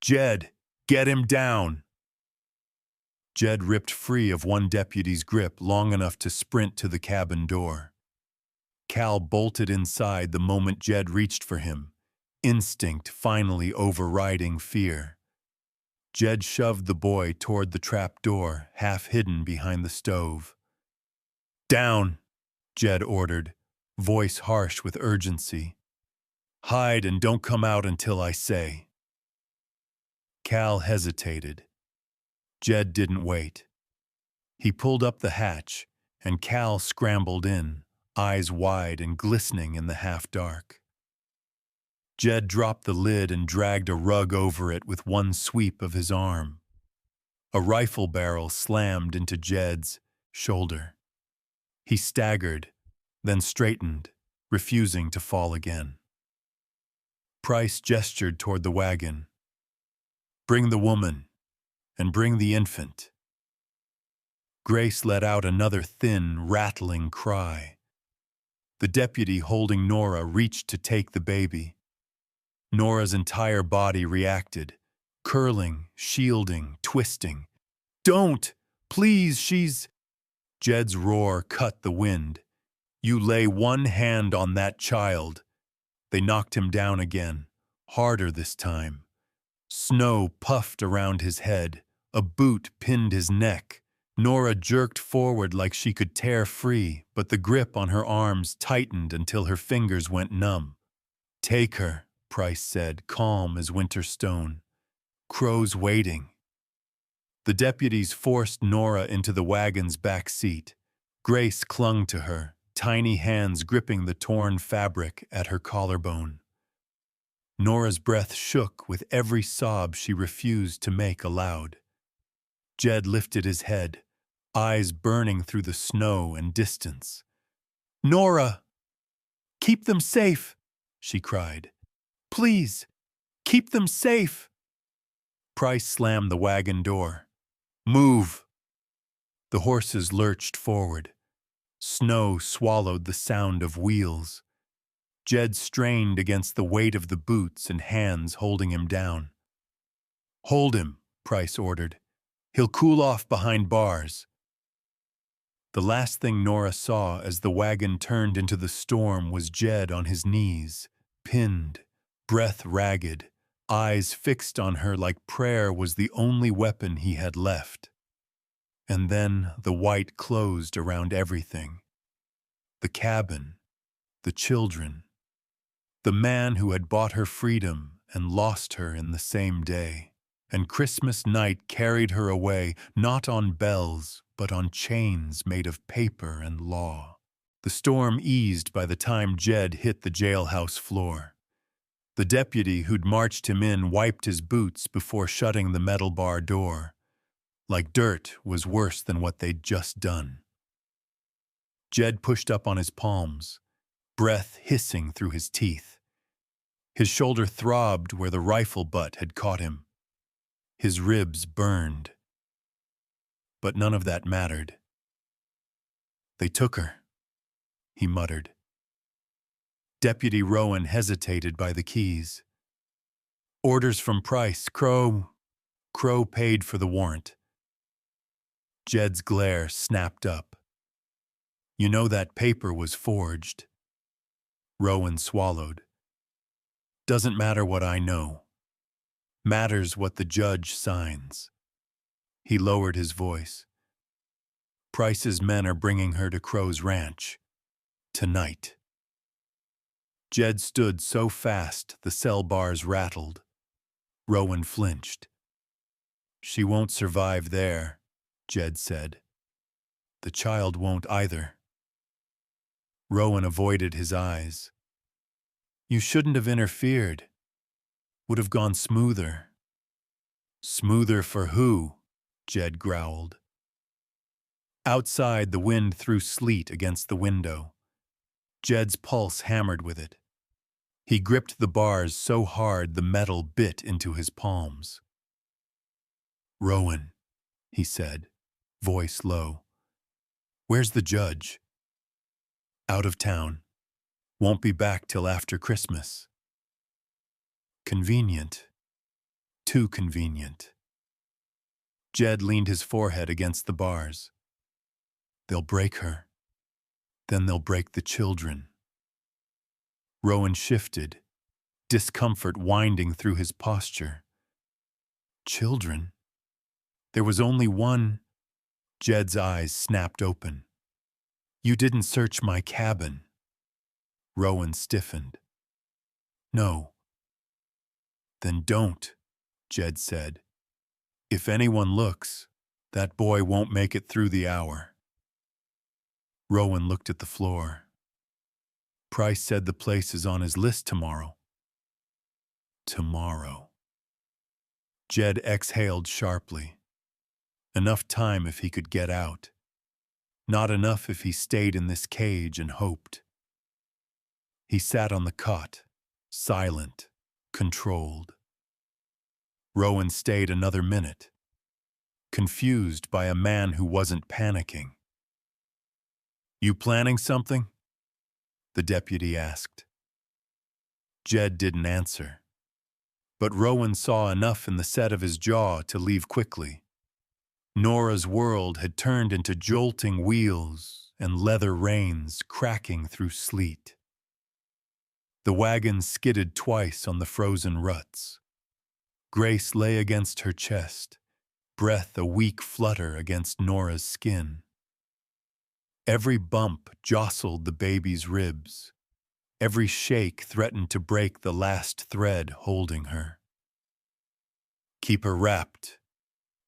"Jed, get him down!" Jed ripped free of one deputy's grip long enough to sprint to the cabin door. Cal bolted inside the moment Jed reached for him, instinct finally overriding fear. Jed shoved the boy toward the trap door, half hidden behind the stove. "Down," Jed ordered, voice harsh with urgency. "Hide and don't come out until I say." Cal hesitated. Jed didn't wait. He pulled up the hatch, and Cal scrambled in, eyes wide and glistening in the half-dark. Jed dropped the lid and dragged a rug over it with one sweep of his arm. A rifle barrel slammed into Jed's shoulder. He staggered, then straightened, refusing to fall again. Price gestured toward the wagon. "Bring the woman, and bring the infant." Grace let out another thin, rattling cry. The deputy holding Nora reached to take the baby. Nora's entire body reacted, curling, shielding, twisting. "Don't! Please, she's—" Jed's roar cut the wind. "You lay one hand on that child." They knocked him down again, harder this time. Snow puffed around his head. A boot pinned his neck. Nora jerked forward like she could tear free, but the grip on her arms tightened until her fingers went numb. "Take her," Price said, calm as winter stone. "Crow's waiting." The deputies forced Nora into the wagon's back seat. Grace clung to her, tiny hands gripping the torn fabric at her collarbone. Nora's breath shook with every sob she refused to make aloud. Jed lifted his head, eyes burning through the snow and distance. "Nora! Keep them safe!" she cried. "Please, keep them safe!" Price slammed the wagon door. "Move!" The horses lurched forward. Snow swallowed the sound of wheels. Jed strained against the weight of the boots and hands holding him down. "Hold him," Price ordered. "He'll cool off behind bars." The last thing Nora saw as the wagon turned into the storm was Jed on his knees, pinned, breath ragged, eyes fixed on her like prayer was the only weapon he had left. And then the white closed around everything. The cabin, the children, the man who had bought her freedom and lost her in the same day. And Christmas night carried her away, not on bells, but on chains made of paper and law. The storm eased by the time Jed hit the jailhouse floor. The deputy who'd marched him in wiped his boots before shutting the metal bar door. Like dirt was worse than what they'd just done. Jed pushed up on his palms, breath hissing through his teeth. His shoulder throbbed where the rifle butt had caught him. His ribs burned. But none of that mattered. They took her, he muttered. Deputy Rowan hesitated by the keys. Orders from Price. Crow paid for the warrant. Jed's glare snapped up. You know that paper was forged. Rowan swallowed. Doesn't matter what I know. Matters what the judge signs. He lowered his voice. Price's men are bringing her to Crow's ranch. Tonight. Jed stood so fast the cell bars rattled. Rowan flinched. She won't survive there, Jed said. The child won't either. Rowan avoided his eyes. You shouldn't have interfered. Would have gone smoother. Smoother for who? Jed growled. Outside, the wind threw sleet against the window. Jed's pulse hammered with it. He gripped the bars so hard the metal bit into his palms. Rowan, he said, voice low. Where's the judge? Out of town. Won't be back till after Christmas. Convenient. Too convenient. Jed leaned his forehead against the bars. They'll break her. Then they'll break the children. Rowan shifted, discomfort winding through his posture. Children? There was only one. Jed's eyes snapped open. You didn't search my cabin. Rowan stiffened. No. Then don't, Jed said. If anyone looks, that boy won't make it through the hour. Rowan looked at the floor. Price said the place is on his list tomorrow. Tomorrow. Jed exhaled sharply. Enough time if he could get out. Not enough if he stayed in this cage and hoped. He sat on the cot, silent, controlled. Rowan stayed another minute, confused by a man who wasn't panicking. You planning something? The deputy asked. Jed didn't answer, but Rowan saw enough in the set of his jaw to leave quickly. Nora's world had turned into jolting wheels and leather reins cracking through sleet. The wagon skidded twice on the frozen ruts. Grace lay against her chest, breath a weak flutter against Nora's skin. Every bump jostled the baby's ribs. Every shake threatened to break the last thread holding her. Keep her wrapped,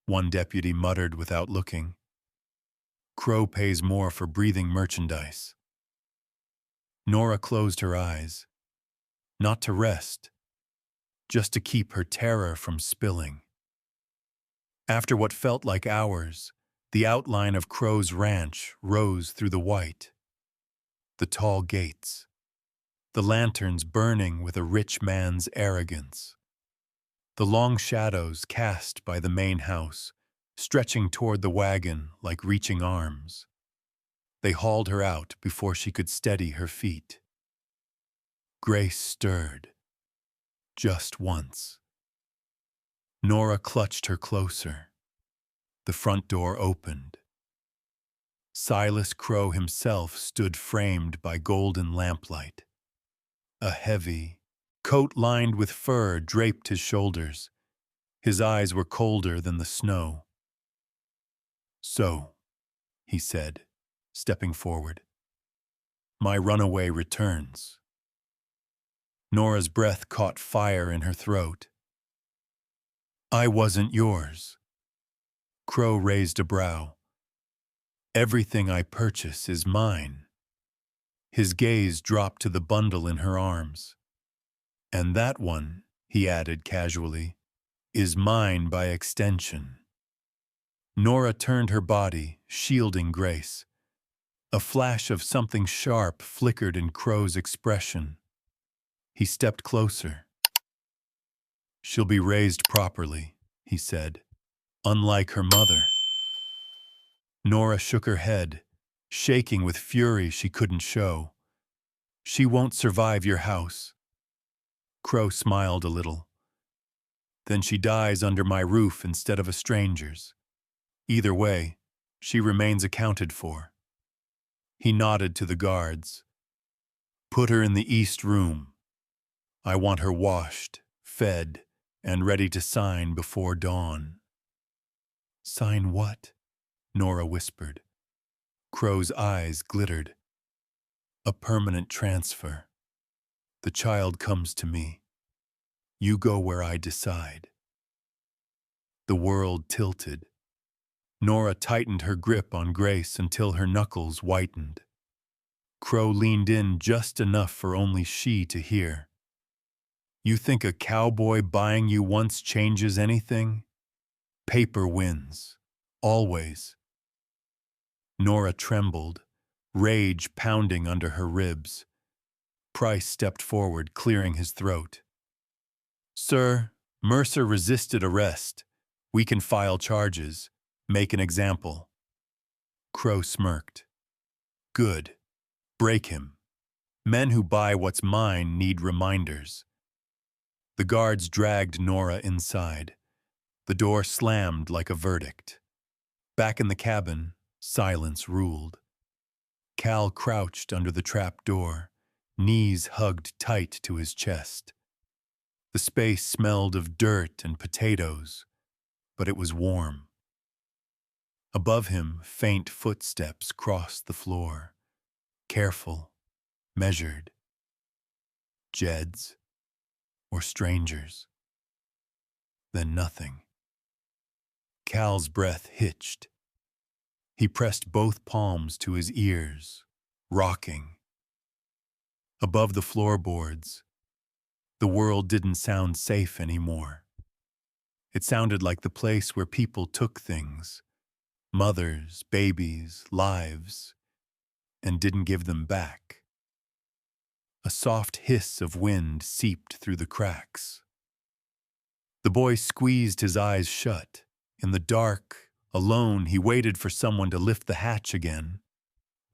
one deputy muttered without looking. Crow pays more for breathing merchandise. Nora closed her eyes, not to rest, just to keep her terror from spilling. After what felt like hours, the outline of Crow's ranch rose through the white. The tall gates, the lanterns burning with a rich man's arrogance. The long shadows cast by the main house, stretching toward the wagon like reaching arms. They hauled her out before she could steady her feet. Grace stirred. Just once. Nora clutched her closer. The front door opened. Silas Crow himself stood framed by golden lamplight. A heavy, coat lined with fur draped his shoulders. His eyes were colder than the snow. So, he said, stepping forward, my runaway returns. Nora's breath caught fire in her throat. I wasn't yours. Crow raised a brow. Everything I purchase is mine. His gaze dropped to the bundle in her arms. And that one, he added casually, is mine by extension. Nora turned her body, shielding Grace. A flash of something sharp flickered in Crow's expression. He stepped closer. She'll be raised properly, he said, unlike her mother. Nora shook her head, shaking with fury she couldn't show. She won't survive your house. Crow smiled a little. Then she dies under my roof instead of a stranger's. Either way, she remains accounted for. He nodded to the guards. Put her in the east room. I want her washed, fed, and ready to sign before dawn. Sign what? Nora whispered. Crow's eyes glittered. A permanent transfer. The child comes to me. You go where I decide. The world tilted. Nora tightened her grip on Grace until her knuckles whitened. Crow leaned in just enough for only she to hear. You think a cowboy buying you once changes anything? Paper wins. Always. Nora trembled, rage pounding under her ribs. Price stepped forward, clearing his throat. Sir, Mercer resisted arrest. We can file charges, make an example. Crow smirked. Good. Break him. Men who buy what's mine need reminders. The guards dragged Nora inside. The door slammed like a verdict. Back in the cabin, silence ruled. Cal crouched under the trap door, knees hugged tight to his chest. The space smelled of dirt and potatoes, but it was warm. Above him, faint footsteps crossed the floor. Careful, measured. Jed's or strangers. Then nothing. Cal's breath hitched. He pressed both palms to his ears, rocking. Above the floorboards, the world didn't sound safe anymore. It sounded like the place where people took things, mothers, babies, lives, and didn't give them back. A soft hiss of wind seeped through the cracks. The boy squeezed his eyes shut. In the dark, alone, he waited for someone to lift the hatch again.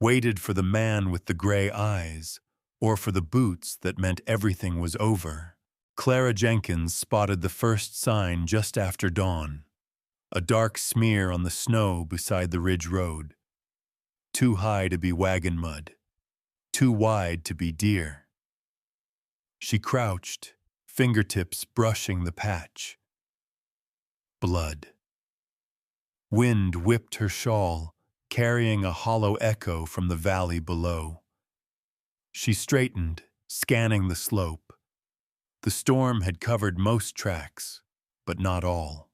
Waited for the man with the gray eyes, or for the boots that meant everything was over. Clara Jenkins spotted the first sign just after dawn. A dark smear on the snow beside the ridge road. Too high to be wagon mud. Too wide to be deer. She crouched, fingertips brushing the patch. Blood. Wind whipped her shawl, carrying a hollow echo from the valley below. She straightened, scanning the slope. The storm had covered most tracks, but not all.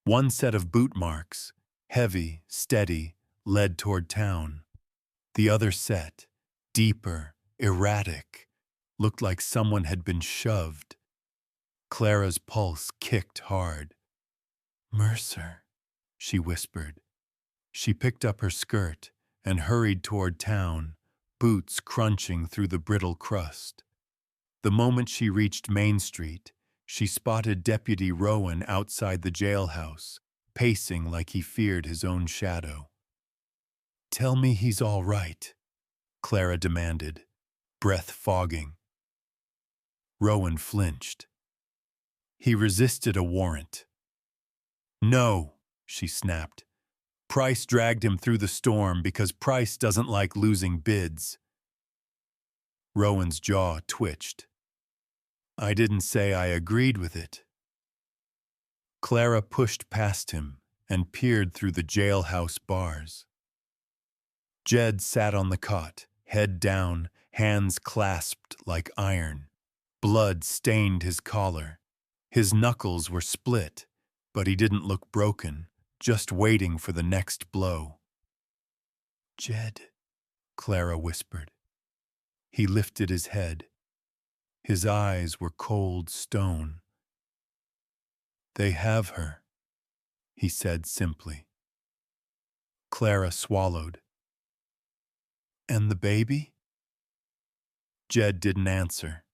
One set of boot marks, heavy, steady, led toward town. The other set, deeper, erratic, looked like someone had been shoved. Clara's pulse kicked hard. Mercer, she whispered. She picked up her skirt and hurried toward town, boots crunching through the brittle crust. The moment she reached Main Street, she spotted Deputy Rowan outside the jailhouse, pacing like he feared his own shadow. Tell me he's all right, Clara demanded, breath fogging. Rowan flinched. He resisted a warrant. No, she snapped. Price dragged him through the storm because Price doesn't like losing bids. Rowan's jaw twitched. I didn't say I agreed with it. Clara pushed past him and peered through the jailhouse bars. Jed sat on the cot, head down, hands clasped like iron. Blood stained his collar. His knuckles were split, but he didn't look broken, just waiting for the next blow. Jed, Clara whispered. He lifted his head. His eyes were cold stone. They have her, he said simply. Clara swallowed. And the baby? Jed didn't answer.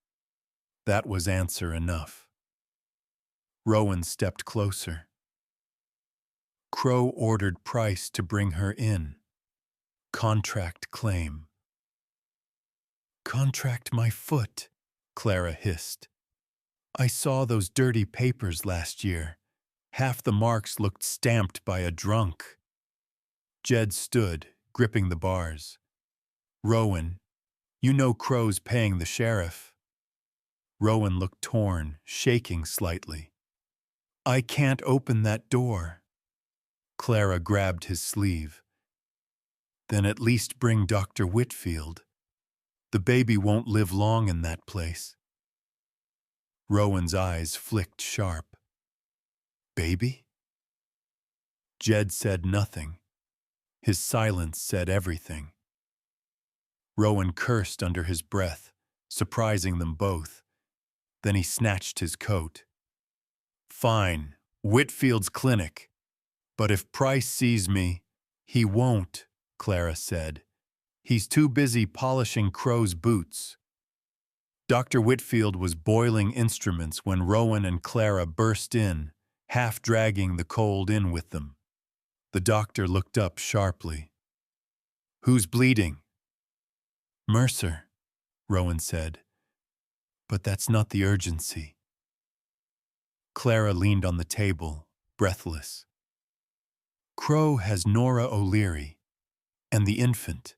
That was answer enough. Rowan stepped closer. Crow ordered Price to bring her in. Contract claim. Contract my foot, Clara hissed. I saw those dirty papers last year. Half the marks looked stamped by a drunk. Jed stood, gripping the bars. Rowan, you know Crow's paying the sheriff. Rowan looked torn, shaking slightly. I can't open that door. Clara grabbed his sleeve. Then at least bring Dr. Whitfield. The baby won't live long in that place. Rowan's eyes flicked sharp. Baby? Jed said nothing. His silence said everything. Rowan cursed under his breath, surprising them both. Then he snatched his coat. Fine, Whitfield's clinic. But if Price sees me, he won't, Clara said. He's too busy polishing Crow's boots. Dr. Whitfield was boiling instruments when Rowan and Clara burst in, half dragging the cold in with them. The doctor looked up sharply. Who's bleeding? Mercer, Rowan said. But that's not the urgency. Clara leaned on the table, breathless. Crow has Nora O'Leary, and the infant.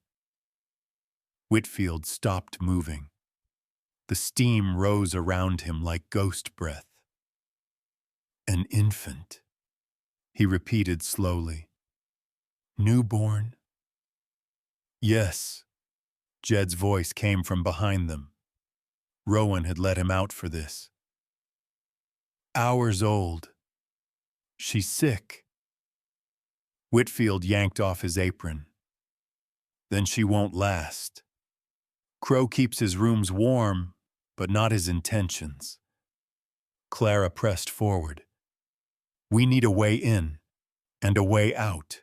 Whitfield stopped moving. The steam rose around him like ghost breath. An infant, he repeated slowly. Newborn? Yes. Jed's voice came from behind them. Rowan had let him out for this. Hours old. She's sick. Whitfield yanked off his apron. Then she won't last. Crow keeps his rooms warm, but not his intentions. Clara pressed forward. We need a way in and a way out.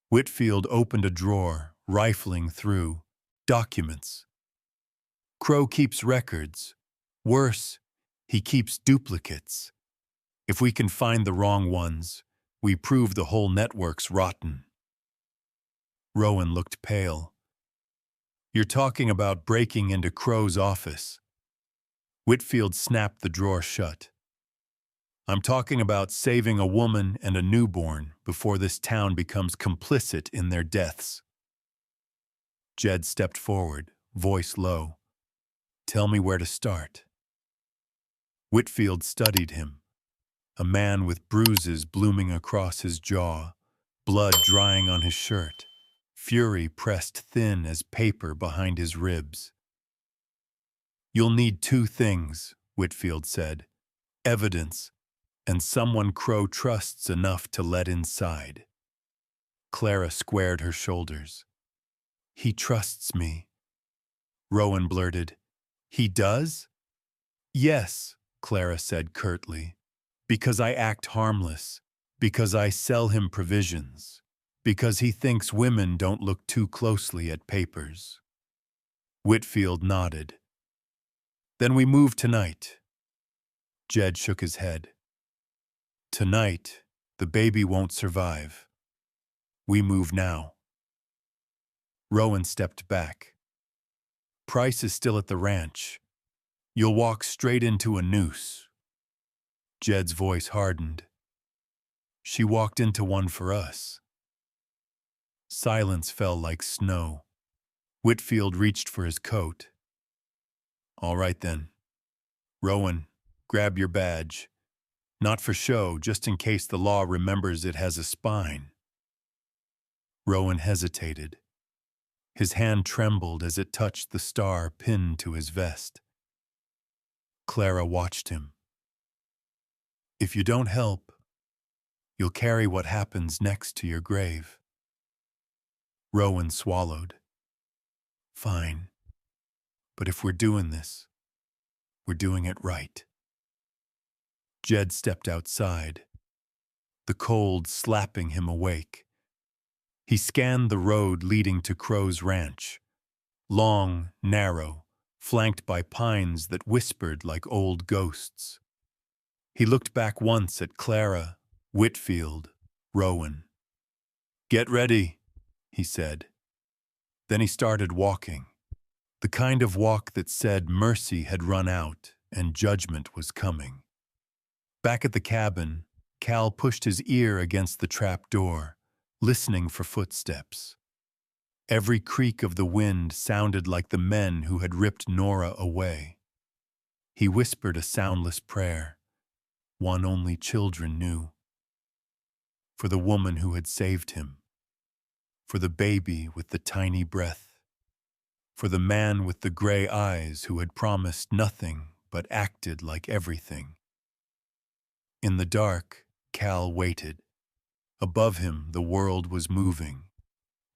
Whitfield opened a drawer, rifling through documents. Crow keeps records. Worse, he keeps duplicates. If we can find the wrong ones, we prove the whole network's rotten. Rowan looked pale. You're talking about breaking into Crow's office. Whitfield snapped the drawer shut. I'm talking about saving a woman and a newborn before this town becomes complicit in their deaths. Jed stepped forward, voice low. Tell me where to start. Whitfield studied him, a man with bruises blooming across his jaw, blood drying on his shirt, fury pressed thin as paper behind his ribs. You'll need two things, Whitfield said, evidence and someone Crow trusts enough to let inside. Clara squared her shoulders. He trusts me. Rowan blurted, He does? Yes, Clara said curtly, because I act harmless, because I sell him provisions, because he thinks women don't look too closely at papers. Whitfield nodded. Then we move tonight. Jed shook his head. Tonight, the baby won't survive. We move now. Rowan stepped back. Price is still at the ranch. You'll walk straight into a noose. Jed's voice hardened. She walked into one for us. Silence fell like snow. Whitfield reached for his coat. All right then. Rowan, grab your badge. Not for show, just in case the law remembers it has a spine. Rowan hesitated. His hand trembled as it touched the star pinned to his vest. Clara watched him. If you don't help, you'll carry what happens next to your grave. Rowan swallowed. Fine. But if we're doing this, we're doing it right. Jed stepped outside, the cold slapping him awake. He scanned the road leading to Crow's ranch, long, narrow, flanked by pines that whispered like old ghosts. He looked back once at Clara, Whitfield, Rowan. "Get ready," he said. Then he started walking, the kind of walk that said mercy had run out and judgment was coming. Back at the cabin, Cal pushed his ear against the trap door, listening for footsteps. Every creak of the wind sounded like the men who had ripped Nora away. He whispered a soundless prayer, one only children knew. For the woman who had saved him, for the baby with the tiny breath, for the man with the gray eyes who had promised nothing but acted like everything. In the dark, Cal waited. Above him, the world was moving,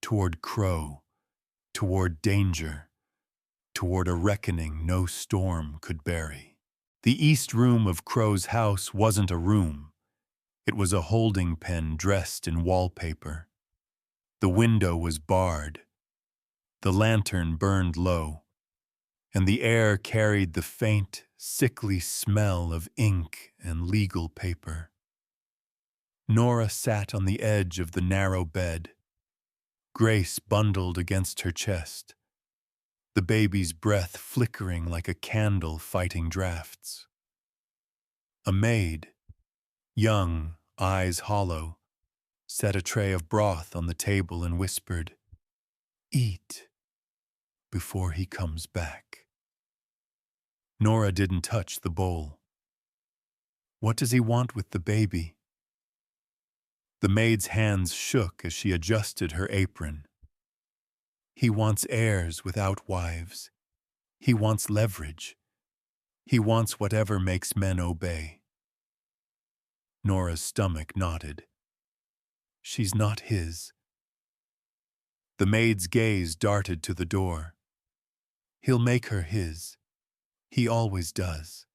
toward Crow, toward danger, toward a reckoning no storm could bury. The east room of Crow's house wasn't a room. It was a holding pen dressed in wallpaper. The window was barred. The lantern burned low, and the air carried the faint, sickly smell of ink and legal paper. Nora sat on the edge of the narrow bed, Grace bundled against her chest, the baby's breath flickering like a candle fighting drafts. A maid, young, eyes hollow, set a tray of broth on the table and whispered, "Eat before he comes back." Nora didn't touch the bowl. "What does he want with the baby?" The maid's hands shook as she adjusted her apron. "He wants heirs without wives. He wants leverage. He wants whatever makes men obey." Nora's stomach knotted. "She's not his." The maid's gaze darted to the door. "He'll make her his. He always does."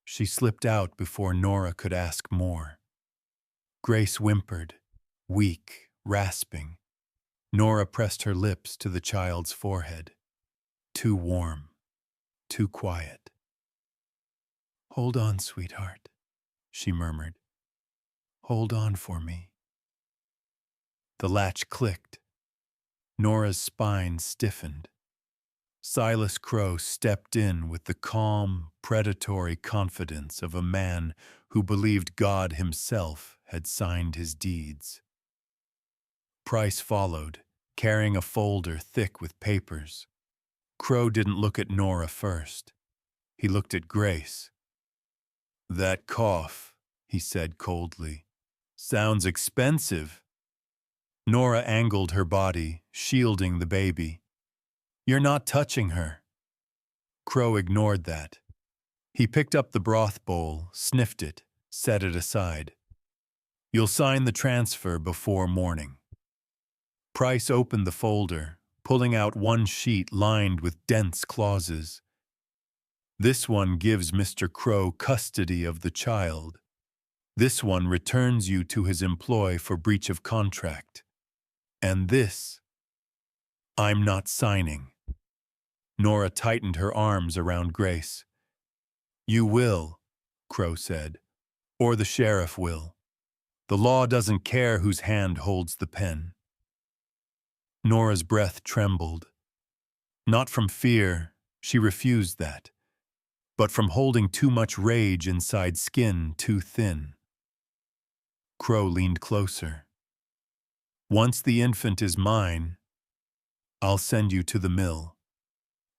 She slipped out before Nora could ask more. Grace whimpered, weak, rasping. Nora pressed her lips to the child's forehead. Too warm, too quiet. "Hold on, sweetheart," she murmured. "Hold on for me." The latch clicked. Nora's spine stiffened. Silas Crow stepped in with the calm, predatory confidence of a man who believed God himself had signed his deeds. Price followed, carrying a folder thick with papers. Crow didn't look at Nora first. He looked at Grace. "That cough," he said coldly, "sounds expensive." Nora angled her body, shielding the baby. "You're not touching her." Crow ignored that. He picked up the broth bowl, sniffed it, set it aside. "You'll sign the transfer before morning." Price opened the folder, pulling out one sheet lined with dense clauses. "This one gives Mr. Crow custody of the child. This one returns you to his employ for breach of contract. And this, I'm not signing." Nora tightened her arms around Grace. "You will," Crow said, "or the sheriff will. The law doesn't care whose hand holds the pen." Nora's breath trembled. Not from fear, she refused that, but from holding too much rage inside skin too thin. Crow leaned closer. "Once the infant is mine, I'll send you to the mill.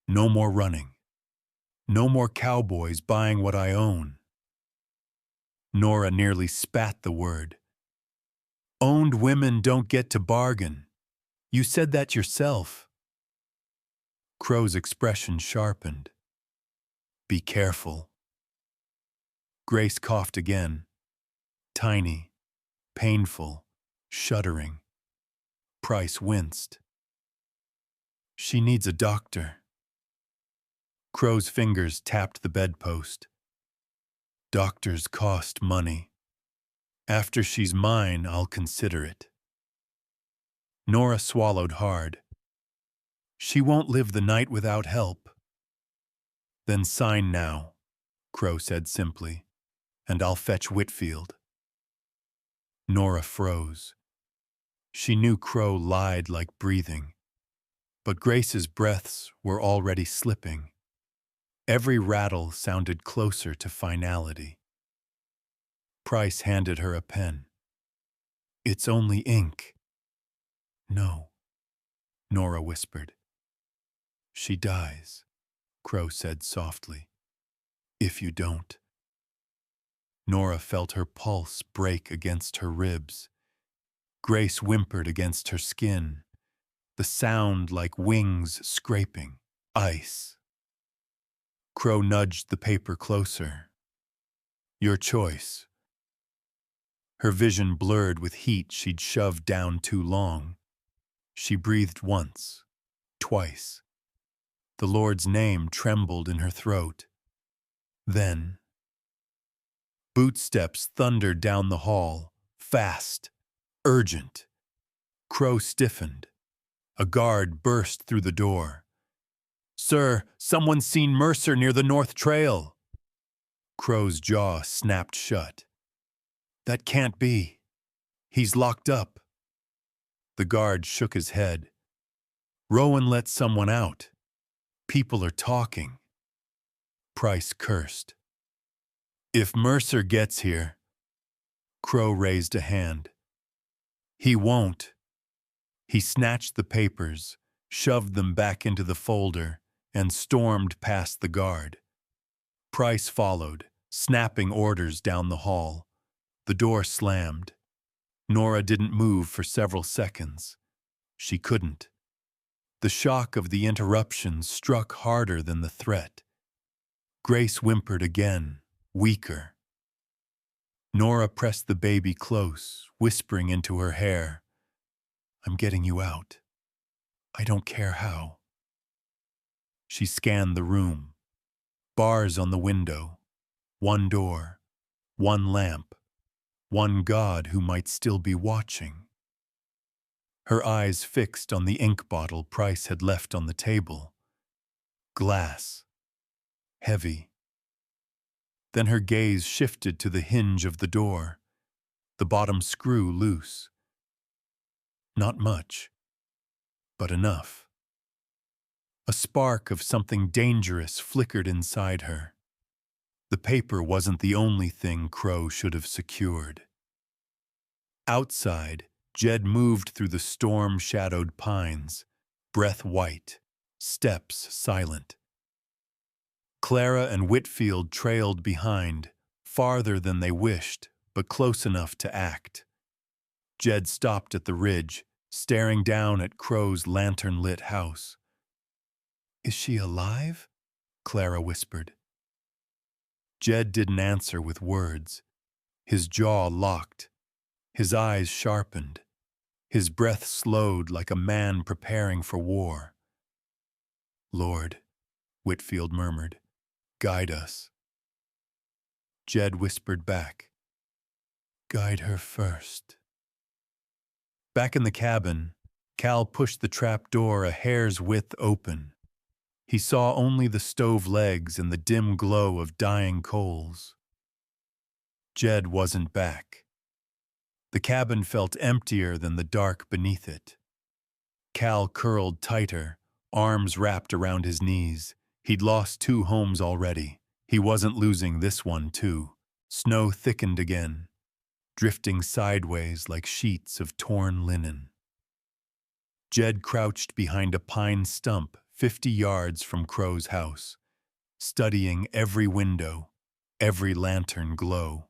No more running. No more cowboys buying what I own." Nora nearly spat the word. "Owned women don't get to bargain. You said that yourself." Crow's expression sharpened. "Be careful." Grace coughed again. Tiny, painful, shuddering. Price winced. "She needs a doctor." Crow's fingers tapped the bedpost. "Doctors cost money. After she's mine, I'll consider it." Nora swallowed hard. "She won't live the night without help." "Then sign now," Crow said simply, "and I'll fetch Whitfield." Nora froze. She knew Crow lied like breathing, but Grace's breaths were already slipping. Every rattle sounded closer to finality. Price handed her a pen. "It's only ink." "No," Nora whispered. "She dies," Crow said softly. "If you don't." Nora felt her pulse break against her ribs. Grace whimpered against her skin, the sound like wings scraping ice. Crow nudged the paper closer. "Your choice." Her vision blurred with heat she'd shoved down too long. She breathed once, twice. The Lord's name trembled in her throat. Then, bootsteps thundered down the hall, fast, urgent. Crow stiffened. A guard burst through the door. "Sir, someone's seen Mercer near the North Trail." Crow's jaw snapped shut. "That can't be. He's locked up." The guard shook his head. "Rowan let someone out. People are talking." Price cursed. "If Mercer gets here..." Crow raised a hand. "He won't." He snatched the papers, shoved them back into the folder, and stormed past the guard. Price followed, snapping orders down the hall. The door slammed. Nora didn't move for several seconds. She couldn't. The shock of the interruption struck harder than the threat. Grace whimpered again, weaker. Nora pressed the baby close, whispering into her hair, "I'm getting you out. I don't care how." She scanned the room. Bars on the window. One door. One lamp. One God who might still be watching. Her eyes fixed on the ink bottle Price had left on the table. Glass. Heavy. Then her gaze shifted to the hinge of the door. The bottom screw loose. Not much, but enough. A spark of something dangerous flickered inside her. The paper wasn't the only thing Crow should have secured. Outside, Jed moved through the storm-shadowed pines, breath white, steps silent. Clara and Whitfield trailed behind, farther than they wished, but close enough to act. Jed stopped at the ridge, staring down at Crow's lantern-lit house. "Is she alive?" Clara whispered. Jed didn't answer with words. His jaw locked. His eyes sharpened. His breath slowed like a man preparing for war. "Lord," Whitfield murmured, "guide us." Jed whispered back, "Guide her first." Back in the cabin, Cal pushed the trap door a hair's width open. He saw only the stove legs and the dim glow of dying coals. Jed wasn't back. The cabin felt emptier than the dark beneath it. Cal curled tighter, arms wrapped around his knees. He'd lost 2 homes already. He wasn't losing this one, too. Snow thickened again, drifting sideways like sheets of torn linen. Jed crouched behind a pine stump 50 yards from Crow's house, studying every window, every lantern glow.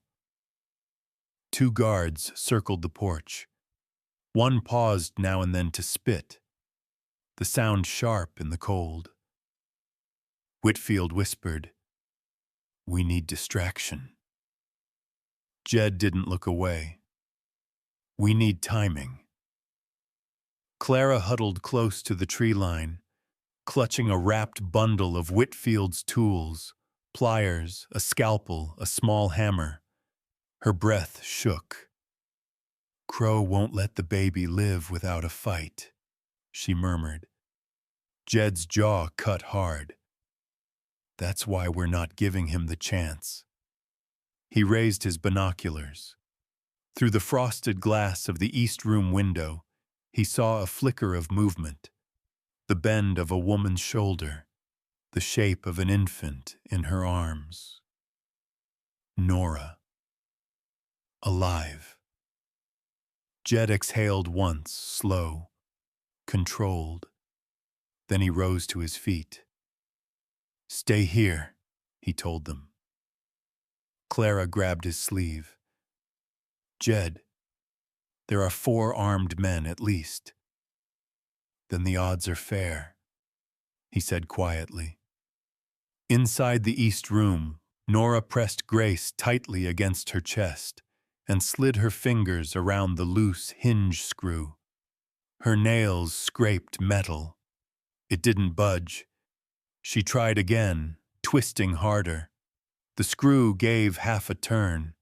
2 guards circled the porch. One paused now and then to spit, the sound sharp in the cold. Whitfield whispered, "We need distraction." Jed didn't look away. "We need timing." Clara huddled close to the tree line, clutching a wrapped bundle of Whitfield's tools, pliers, a scalpel, a small hammer. Her breath shook. "Crow won't let the baby live without a fight," she murmured. Jed's jaw cut hard. "That's why we're not giving him the chance." He raised his binoculars. Through the frosted glass of the east room window, he saw a flicker of movement, the bend of a woman's shoulder, the shape of an infant in her arms. Nora. Alive. Jed exhaled once, slow, controlled. Then he rose to his feet. "Stay here," he told them. Clara grabbed his sleeve. "Jed, there are 4 armed men at least." "Then the odds are fair," he said quietly. Inside the east room, Nora pressed Grace tightly against her chest and slid her fingers around the loose hinge screw. Her nails scraped metal. It didn't budge. She tried again, twisting harder. The screw gave half a turn.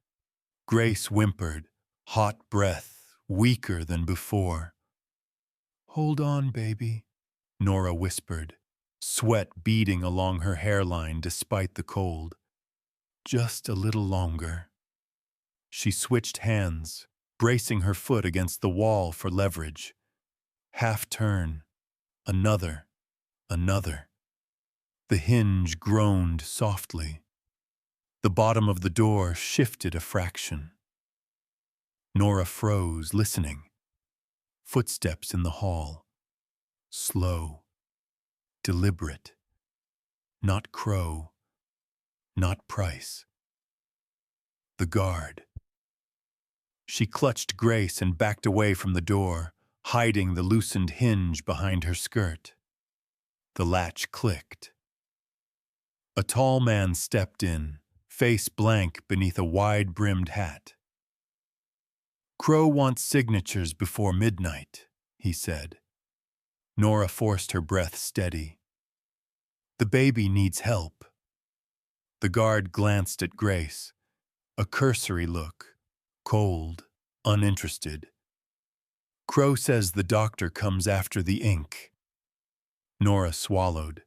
Grace whimpered, hot breath, weaker than before. "Hold on, baby," Nora whispered, sweat beading along her hairline despite the cold. "Just a little longer." She switched hands, bracing her foot against the wall for leverage. Half turn. Another. Another. The hinge groaned softly. The bottom of the door shifted a fraction. Nora froze, listening. Footsteps in the hall. Slow. Deliberate. Not Crow. Not Price. The guard. She clutched Grace and backed away from the door, hiding the loosened hinge behind her skirt. The latch clicked. A tall man stepped in, face blank beneath a wide-brimmed hat. "Crow wants signatures before midnight," he said. Nora forced her breath steady. "The baby needs help." The guard glanced at Grace, a cursory look, cold, uninterested. "Crow says the doctor comes after the ink." Nora swallowed.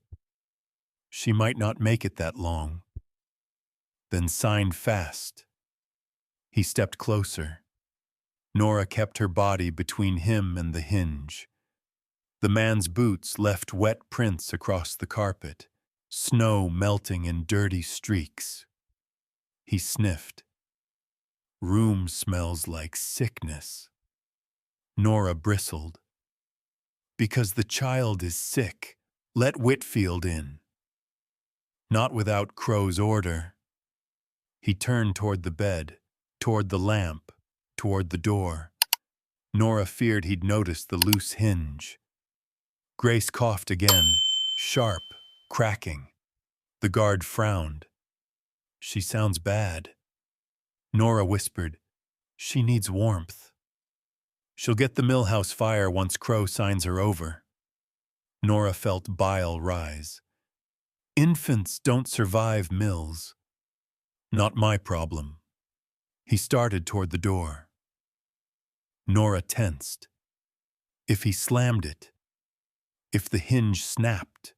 She might not make it that long. Then signed fast. He stepped closer. Nora kept her body between him and the hinge. The man's boots left wet prints across the carpet, snow melting in dirty streaks. He sniffed. "Room smells like sickness." Nora bristled. "Because the child is sick. Let Whitfield in." "Not without Crow's order." He turned toward the bed, toward the lamp, toward the door. Nora feared he'd noticed the loose hinge. Grace coughed again, sharp, cracking. The guard frowned. "She sounds bad." Nora whispered, "She needs warmth." "She'll get the Millhouse fire once Crow signs her over." Nora felt bile rise. "Infants don't survive mills." "Not my problem." He started toward the door. Nora tensed. If he slammed it, if the hinge snapped,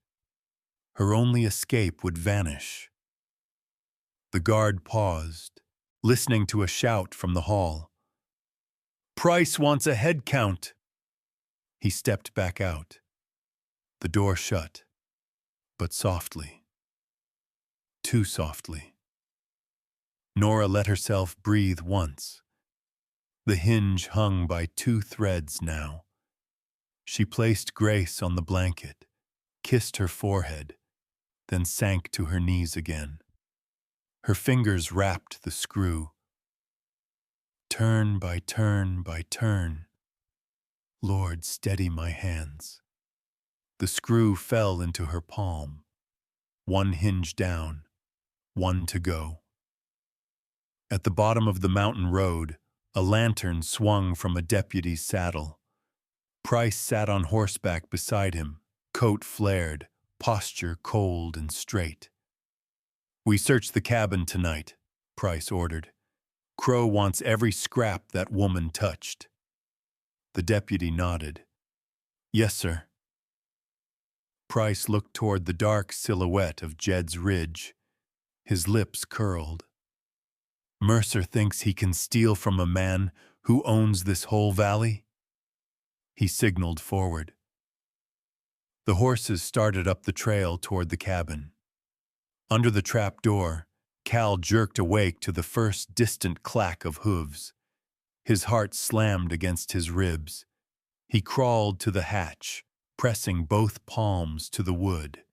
her only escape would vanish. The guard paused, listening to a shout from the hall. "Price wants a head count." He stepped back out. The door shut, but softly. Too softly. Nora let herself breathe once. The hinge hung by 2 threads now. She placed Grace on the blanket, kissed her forehead, then sank to her knees again. Her fingers wrapped the screw. Turn by turn by turn. Lord, steady my hands. The screw fell into her palm. 1 hinge down, 1 to go. At the bottom of the mountain road, a lantern swung from a deputy's saddle. Price sat on horseback beside him, coat flared, posture cold and straight. "We searched the cabin tonight," Price ordered. "Crow wants every scrap that woman touched." The deputy nodded. "Yes, sir." Price looked toward the dark silhouette of Jed's ridge. His lips curled. Mercer thinks he can steal from a man who owns this whole valley? He signaled forward. The horses started up the trail toward the cabin. Under the trap door, Cal jerked awake to the first distant clack of hooves. His heart slammed against his ribs. He crawled to the hatch, pressing both palms to the wood.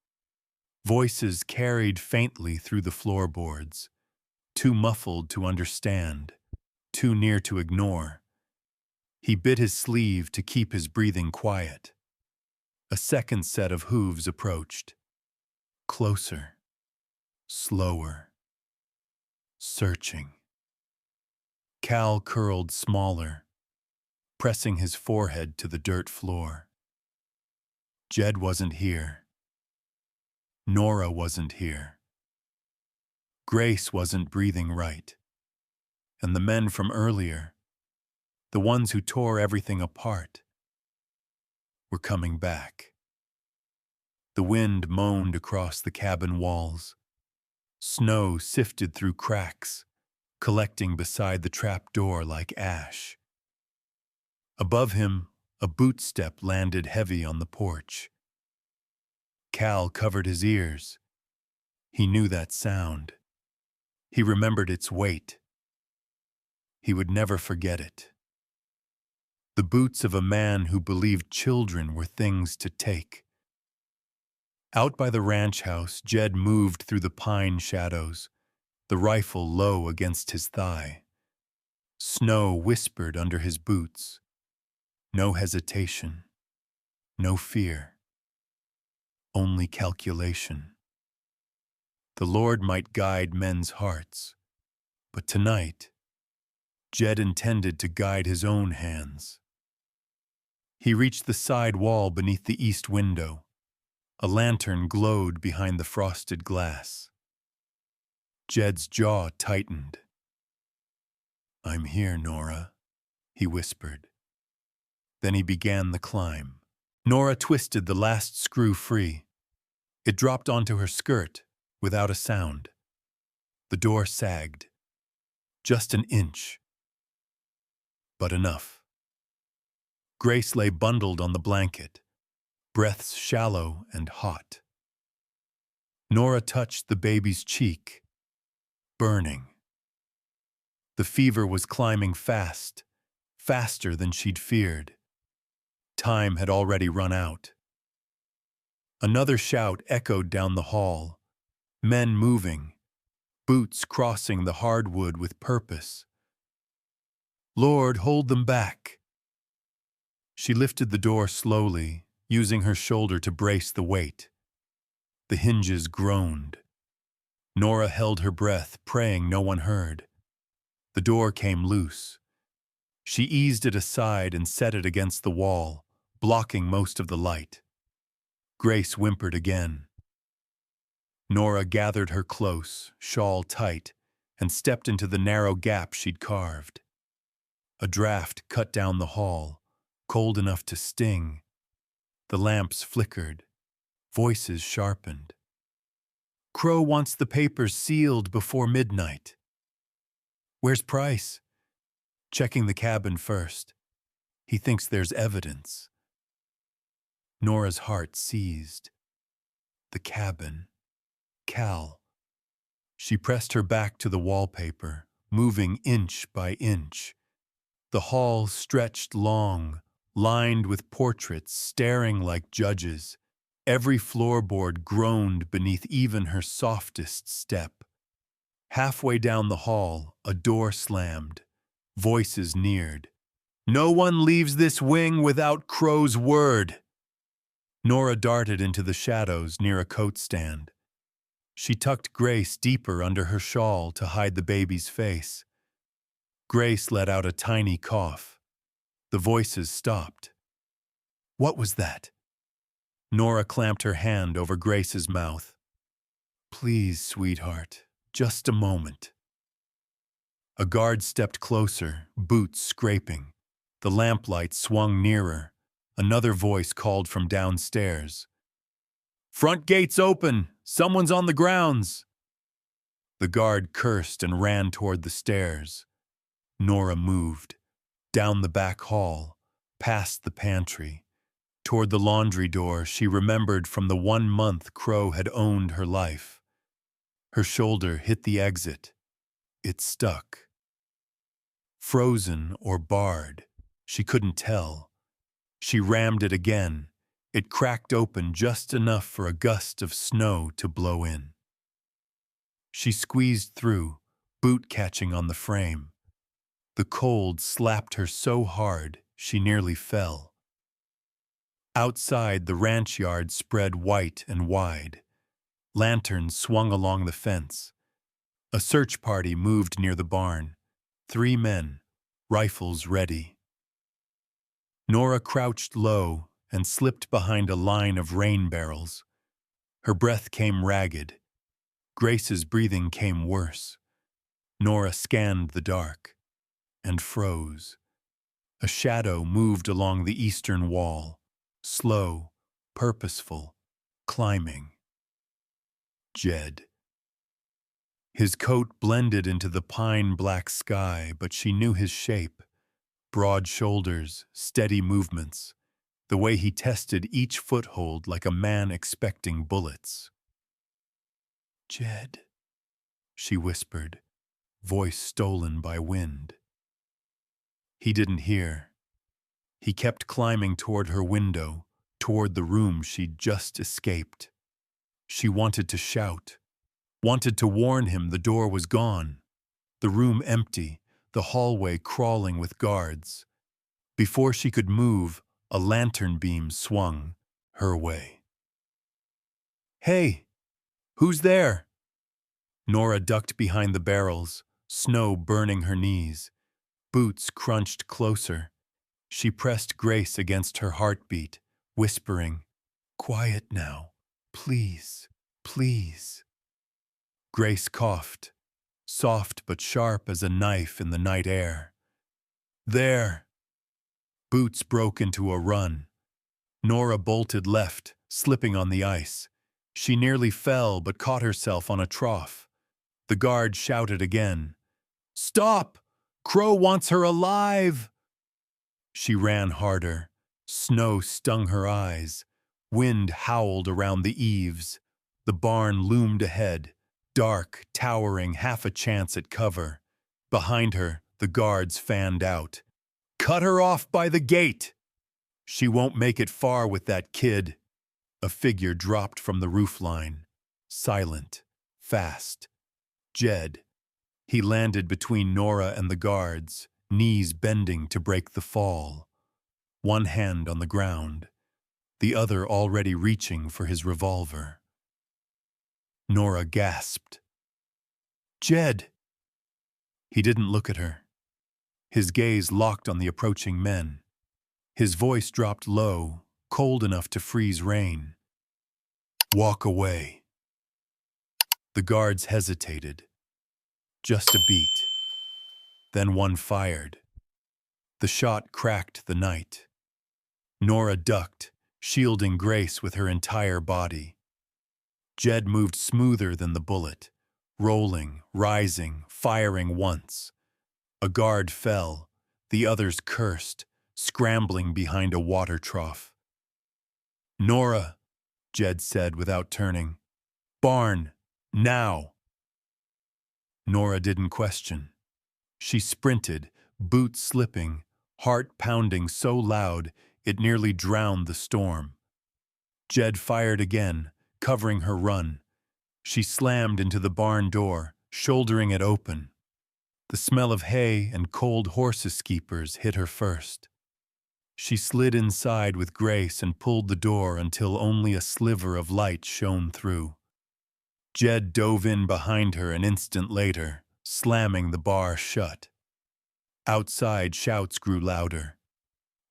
Voices carried faintly through the floorboards, too muffled to understand, too near to ignore. He bit his sleeve to keep his breathing quiet. A second set of hooves approached. Closer, slower, searching. Cal curled smaller, pressing his forehead to the dirt floor. Jed wasn't here. Nora wasn't here. Grace wasn't breathing right. And the men from earlier, the ones who tore everything apart, were coming back. The wind moaned across the cabin walls. Snow sifted through cracks, collecting beside the trap door like ash. Above him, a boot step landed heavy on the porch. Cal covered his ears. He knew that sound. He remembered its weight. He would never forget it. The boots of a man who believed children were things to take. Out by the ranch house, Jed moved through the pine shadows, the rifle low against his thigh. Snow whispered under his boots. No hesitation, no fear, only calculation. The Lord might guide men's hearts, but tonight, Jed intended to guide his own hands. He reached the side wall beneath the east window. A lantern glowed behind the frosted glass. Jed's jaw tightened. "I'm here, Nora," he whispered. Then he began the climb. Nora twisted the last screw free. It dropped onto her skirt without a sound. The door sagged. Just an inch. But enough. Grace lay bundled on the blanket, breaths shallow and hot. Nora touched the baby's cheek, burning. The fever was climbing fast, faster than she'd feared. Time had already run out. Another shout echoed down the hall. Men moving, boots crossing the hardwood with purpose. "Lord, hold them back." She lifted the door slowly, using her shoulder to brace the weight. The hinges groaned. Nora held her breath, praying no one heard. The door came loose. She eased it aside and set it against the wall, blocking most of the light. Grace whimpered again. Nora gathered her close, shawl tight, and stepped into the narrow gap she'd carved. A draft cut down the hall, cold enough to sting. The lamps flickered. Voices sharpened. "Crow wants the papers sealed before midnight." "Where's Price?" "Checking the cabin first. He thinks there's evidence." Nora's heart seized. The cabin. Cal. She pressed her back to the wallpaper, moving inch by inch. The hall stretched long, lined with portraits staring like judges. Every floorboard groaned beneath even her softest step. Halfway down the hall, a door slammed. Voices neared. "No one leaves this wing without Crow's word." Nora darted into the shadows near a coat stand. She tucked Grace deeper under her shawl to hide the baby's face. Grace let out a tiny cough. The voices stopped. "What was that?" Nora clamped her hand over Grace's mouth. "Please, sweetheart, just a moment." A guard stepped closer, boots scraping. The lamplight swung nearer. Another voice called from downstairs. "Front gate's open! Someone's on the grounds!" The guard cursed and ran toward the stairs. Nora moved, down the back hall, past the pantry. Toward the laundry door she remembered from the 1 month Crow had owned her life. Her shoulder hit the exit. It stuck. Frozen or barred, she couldn't tell. She rammed it again. It cracked open just enough for a gust of snow to blow in. She squeezed through, boot catching on the frame. The cold slapped her so hard she nearly fell. Outside, the ranch yard spread white and wide. Lanterns swung along the fence. A search party moved near the barn. 3 men, rifles ready. Nora crouched low and slipped behind a line of rain barrels. Her breath came ragged. Grace's breathing came worse. Nora scanned the dark and froze. A shadow moved along the eastern wall, slow, purposeful, climbing. Jed. His coat blended into the pine-black sky, but she knew his shape. Broad shoulders, steady movements, the way he tested each foothold like a man expecting bullets. "Jed," she whispered, voice stolen by wind. He didn't hear. He kept climbing toward her window, toward the room she'd just escaped. She wanted to shout, wanted to warn him the door was gone, the room empty, the hallway crawling with guards. Before she could move, a lantern beam swung her way. "Hey, who's there?" Nora ducked behind the barrels, snow burning her knees. Boots crunched closer. She pressed Grace against her heartbeat, whispering, "Quiet now, please, please." Grace coughed, soft but sharp as a knife in the night air. "There." Boots broke into a run. Nora bolted left, slipping on the ice. She nearly fell but caught herself on a trough. The guard shouted again, "Stop! Crow wants her alive!" She ran harder. Snow stung her eyes. Wind howled around the eaves. The barn loomed ahead, dark, towering, half a chance at cover. Behind her, the guards fanned out. "Cut her off by the gate!" "She won't make it far with that kid." A figure dropped from the roofline. Silent, fast. Jed. He landed between Nora and the guards, knees bending to break the fall. One hand on the ground, the other already reaching for his revolver. Nora gasped. "Jed!" He didn't look at her. His gaze locked on the approaching men. His voice dropped low, cold enough to freeze rain. "Walk away." The guards hesitated. Just a beat. Then one fired. The shot cracked the night. Nora ducked, shielding Grace with her entire body. Jed moved smoother than the bullet, rolling, rising, firing once. A guard fell. The others cursed, scrambling behind a water trough. "Nora," Jed said without turning. "Barn, now." Nora didn't question. She sprinted, boots slipping, heart pounding so loud it nearly drowned the storm. Jed fired again, covering her run. She slammed into the barn door, shouldering it open. The smell of hay and cold horses' skeepers hit her first. She slid inside with Grace and pulled the door until only a sliver of light shone through. Jed dove in behind her an instant later, slamming the bar shut. Outside, shouts grew louder.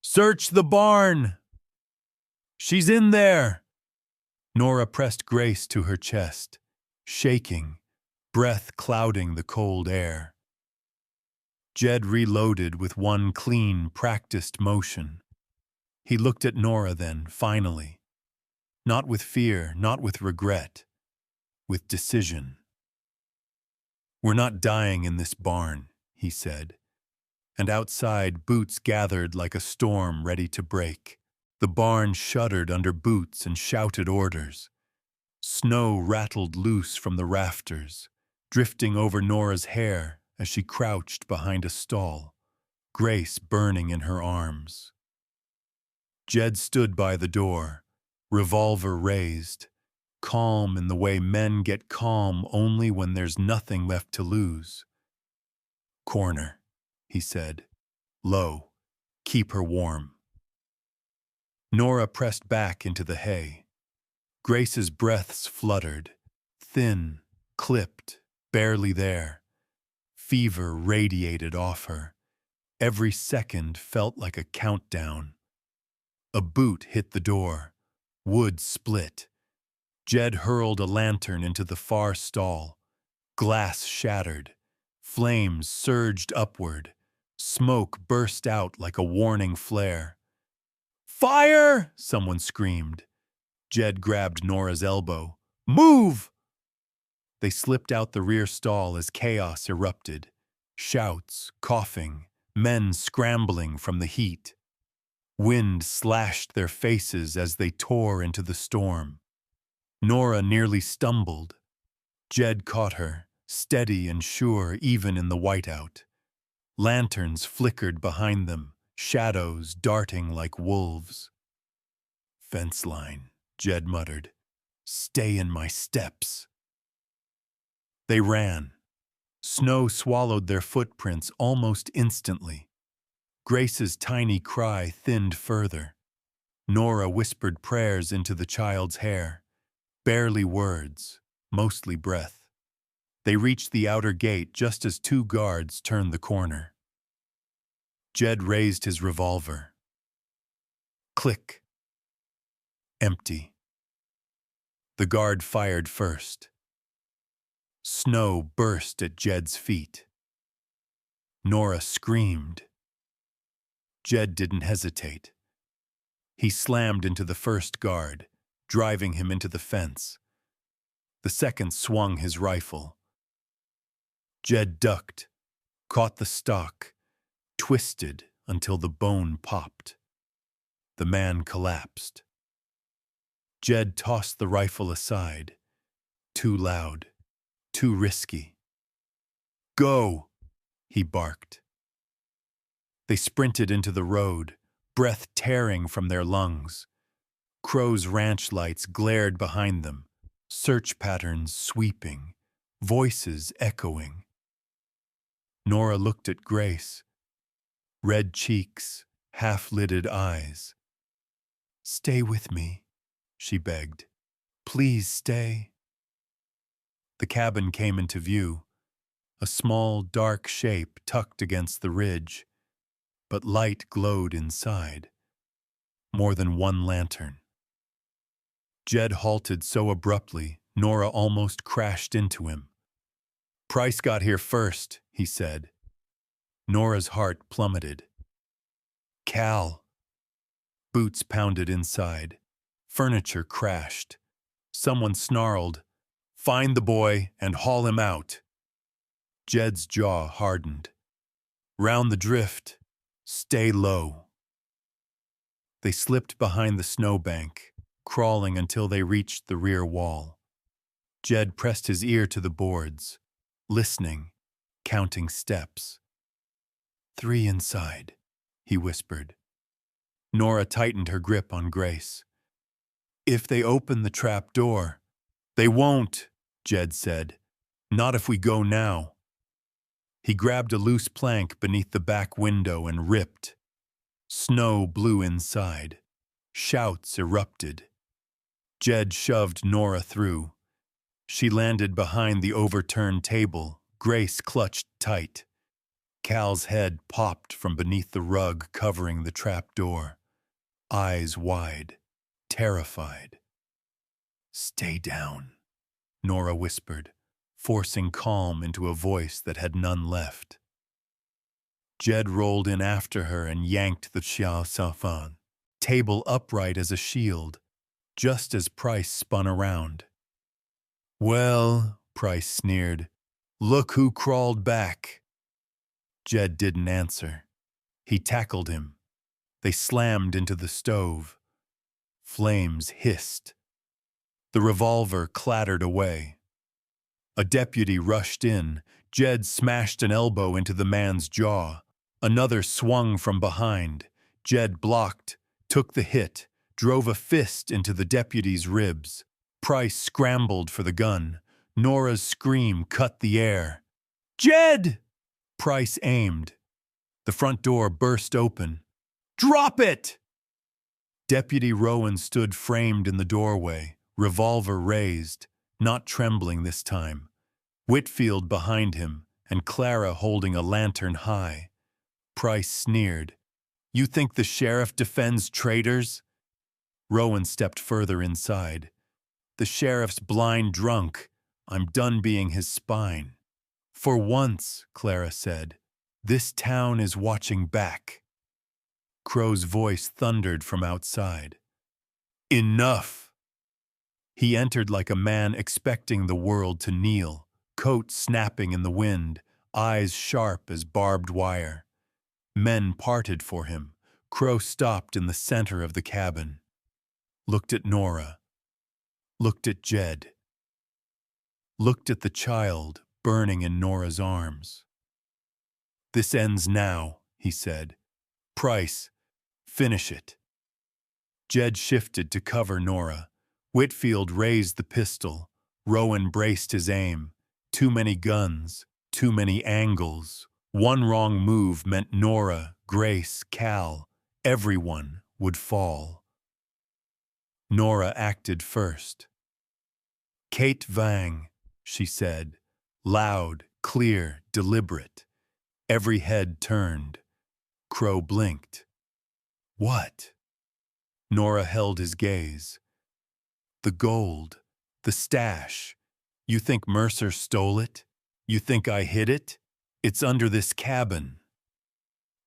"Search the barn!" "She's in there!" Nora pressed Grace to her chest, shaking, breath clouding the cold air. Jed reloaded with one clean, practiced motion. He looked at Nora then, finally. Not with fear, not with regret, with decision. "We're not dying in this barn," he said, and outside Boots gathered like a storm ready to break. The barn shuddered under Boots and shouted orders. Snow rattled loose from the rafters, drifting over Nora's hair as she crouched behind a stall, Grace burning in her arms. Jed stood by the door, revolver raised, calm in the way men get calm only when there's nothing left to lose. "Corner," he said, low. "Keep her warm." Nora pressed back into the hay. Grace's breaths fluttered, thin, clipped, barely there. Fever radiated off her. Every second felt like a countdown. A boot hit the door. Wood split. Jed hurled a lantern into the far stall. Glass shattered. Flames surged upward. Smoke burst out like a warning flare. "Fire!" someone screamed. Jed grabbed Nora's elbow. "Move!" They slipped out the rear stall as chaos erupted. Shouts, coughing, men scrambling from the heat. Wind slashed their faces as they tore into the storm. Nora nearly stumbled. Jed caught her, steady and sure even in the whiteout. Lanterns flickered behind them, shadows darting like wolves. "Fence line," Jed muttered. "Stay in my steps." They ran. Snow swallowed their footprints almost instantly. Grace's tiny cry thinned further. Nora whispered prayers into the child's hair. Barely words, mostly breath. They reached the outer gate just as two guards turned the corner. Jed raised his revolver. Click. Empty. The guard fired first. Snow burst at Jed's feet. Nora screamed. Jed didn't hesitate. He slammed into the first guard, driving him into the fence. The second swung his rifle. Jed ducked, caught the stock, twisted until the bone popped. The man collapsed. Jed tossed the rifle aside. Too loud, too risky. "Go!" he barked. They sprinted into the road, breath tearing from their lungs. Crow's ranch lights glared behind them, search patterns sweeping, voices echoing. Nora looked at Grace. Red cheeks, half-lidded eyes. "Stay with me," she begged. "Please stay." The cabin came into view, a small, dark shape tucked against the ridge, but light glowed inside. More than one lantern. Jed halted so abruptly, Nora almost crashed into him. "Price got here first," he said. Nora's heart plummeted. "Cal." Boots pounded inside. Furniture crashed. Someone snarled, "Find the boy and haul him out." Jed's jaw hardened. "Round the drift. Stay low." They slipped behind the snowbank, crawling until they reached the rear wall. Jed pressed his ear to the boards, listening, counting steps. "3 inside," he whispered. Nora tightened her grip on Grace. "If they open the trap door—" "They won't," Jed said. "Not if we go now." He grabbed a loose plank beneath the back window and ripped. Snow blew inside. Shouts erupted. Jed shoved Nora through. She landed behind the overturned table. Grace clutched tight. Cal's head popped from beneath the rug covering the trap door. Eyes wide, terrified. "Stay down," Nora whispered, forcing calm into a voice that had none left. Jed rolled in after her and yanked the safan, table upright as a shield, just as Price spun around. "Well," Price sneered, Look who crawled back. Jed didn't answer. He tackled him. They slammed into the stove. Flames hissed. The revolver clattered away. A deputy rushed in. Jed smashed an elbow into the man's jaw. Another swung from behind. Jed blocked, took the hit, drove a fist into the deputy's ribs. Price scrambled for the gun. Nora's scream cut the air. "Jed!" Price aimed. The front door burst open. "Drop it!" Deputy Rowan stood framed in the doorway, revolver raised, not trembling this time. Whitfield behind him, and Clara holding a lantern high. Price sneered. "You think the sheriff defends traitors?" Rowan stepped further inside. "The sheriff's blind drunk. I'm done being his spine." "For once," Clara said, "this town is watching back." Crow's voice thundered from outside. "Enough!" He entered like a man expecting the world to kneel, coat snapping in the wind, eyes sharp as barbed wire. Men parted for him. Crow stopped in the center of the cabin. Looked at Nora. Looked at Jed. Looked at the child burning in Nora's arms. "This ends now," he said. "Price, finish it." Jed shifted to cover Nora. Whitfield raised the pistol. Rowan braced his aim. Too many guns, too many angles. One wrong move meant Nora, Grace, Cal, everyone would fall. Nora acted first. "Kate Vang," she said, loud, clear, deliberate. Every head turned. Crow blinked. "What?" Nora held his gaze. "The gold, the stash. You think Mercer stole it? You think I hid it? It's under this cabin."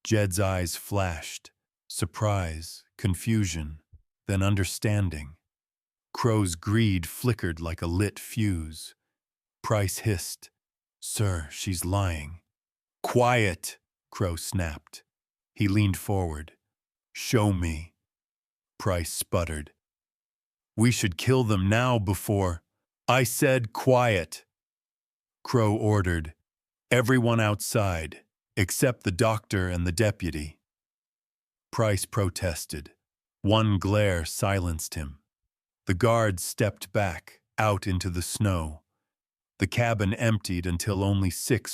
Jed's eyes flashed. Surprise, confusion, then understanding. Crow's greed flickered like a lit fuse. Price hissed, "Sir, she's lying." "Quiet," Crow snapped. He leaned forward. "Show me." Price sputtered. "We should kill them now before—" "I said quiet." Crow ordered, "Everyone outside, except the doctor and the deputy." Price protested. One glare silenced him. The guards stepped back, out into the snow. The cabin emptied until only 6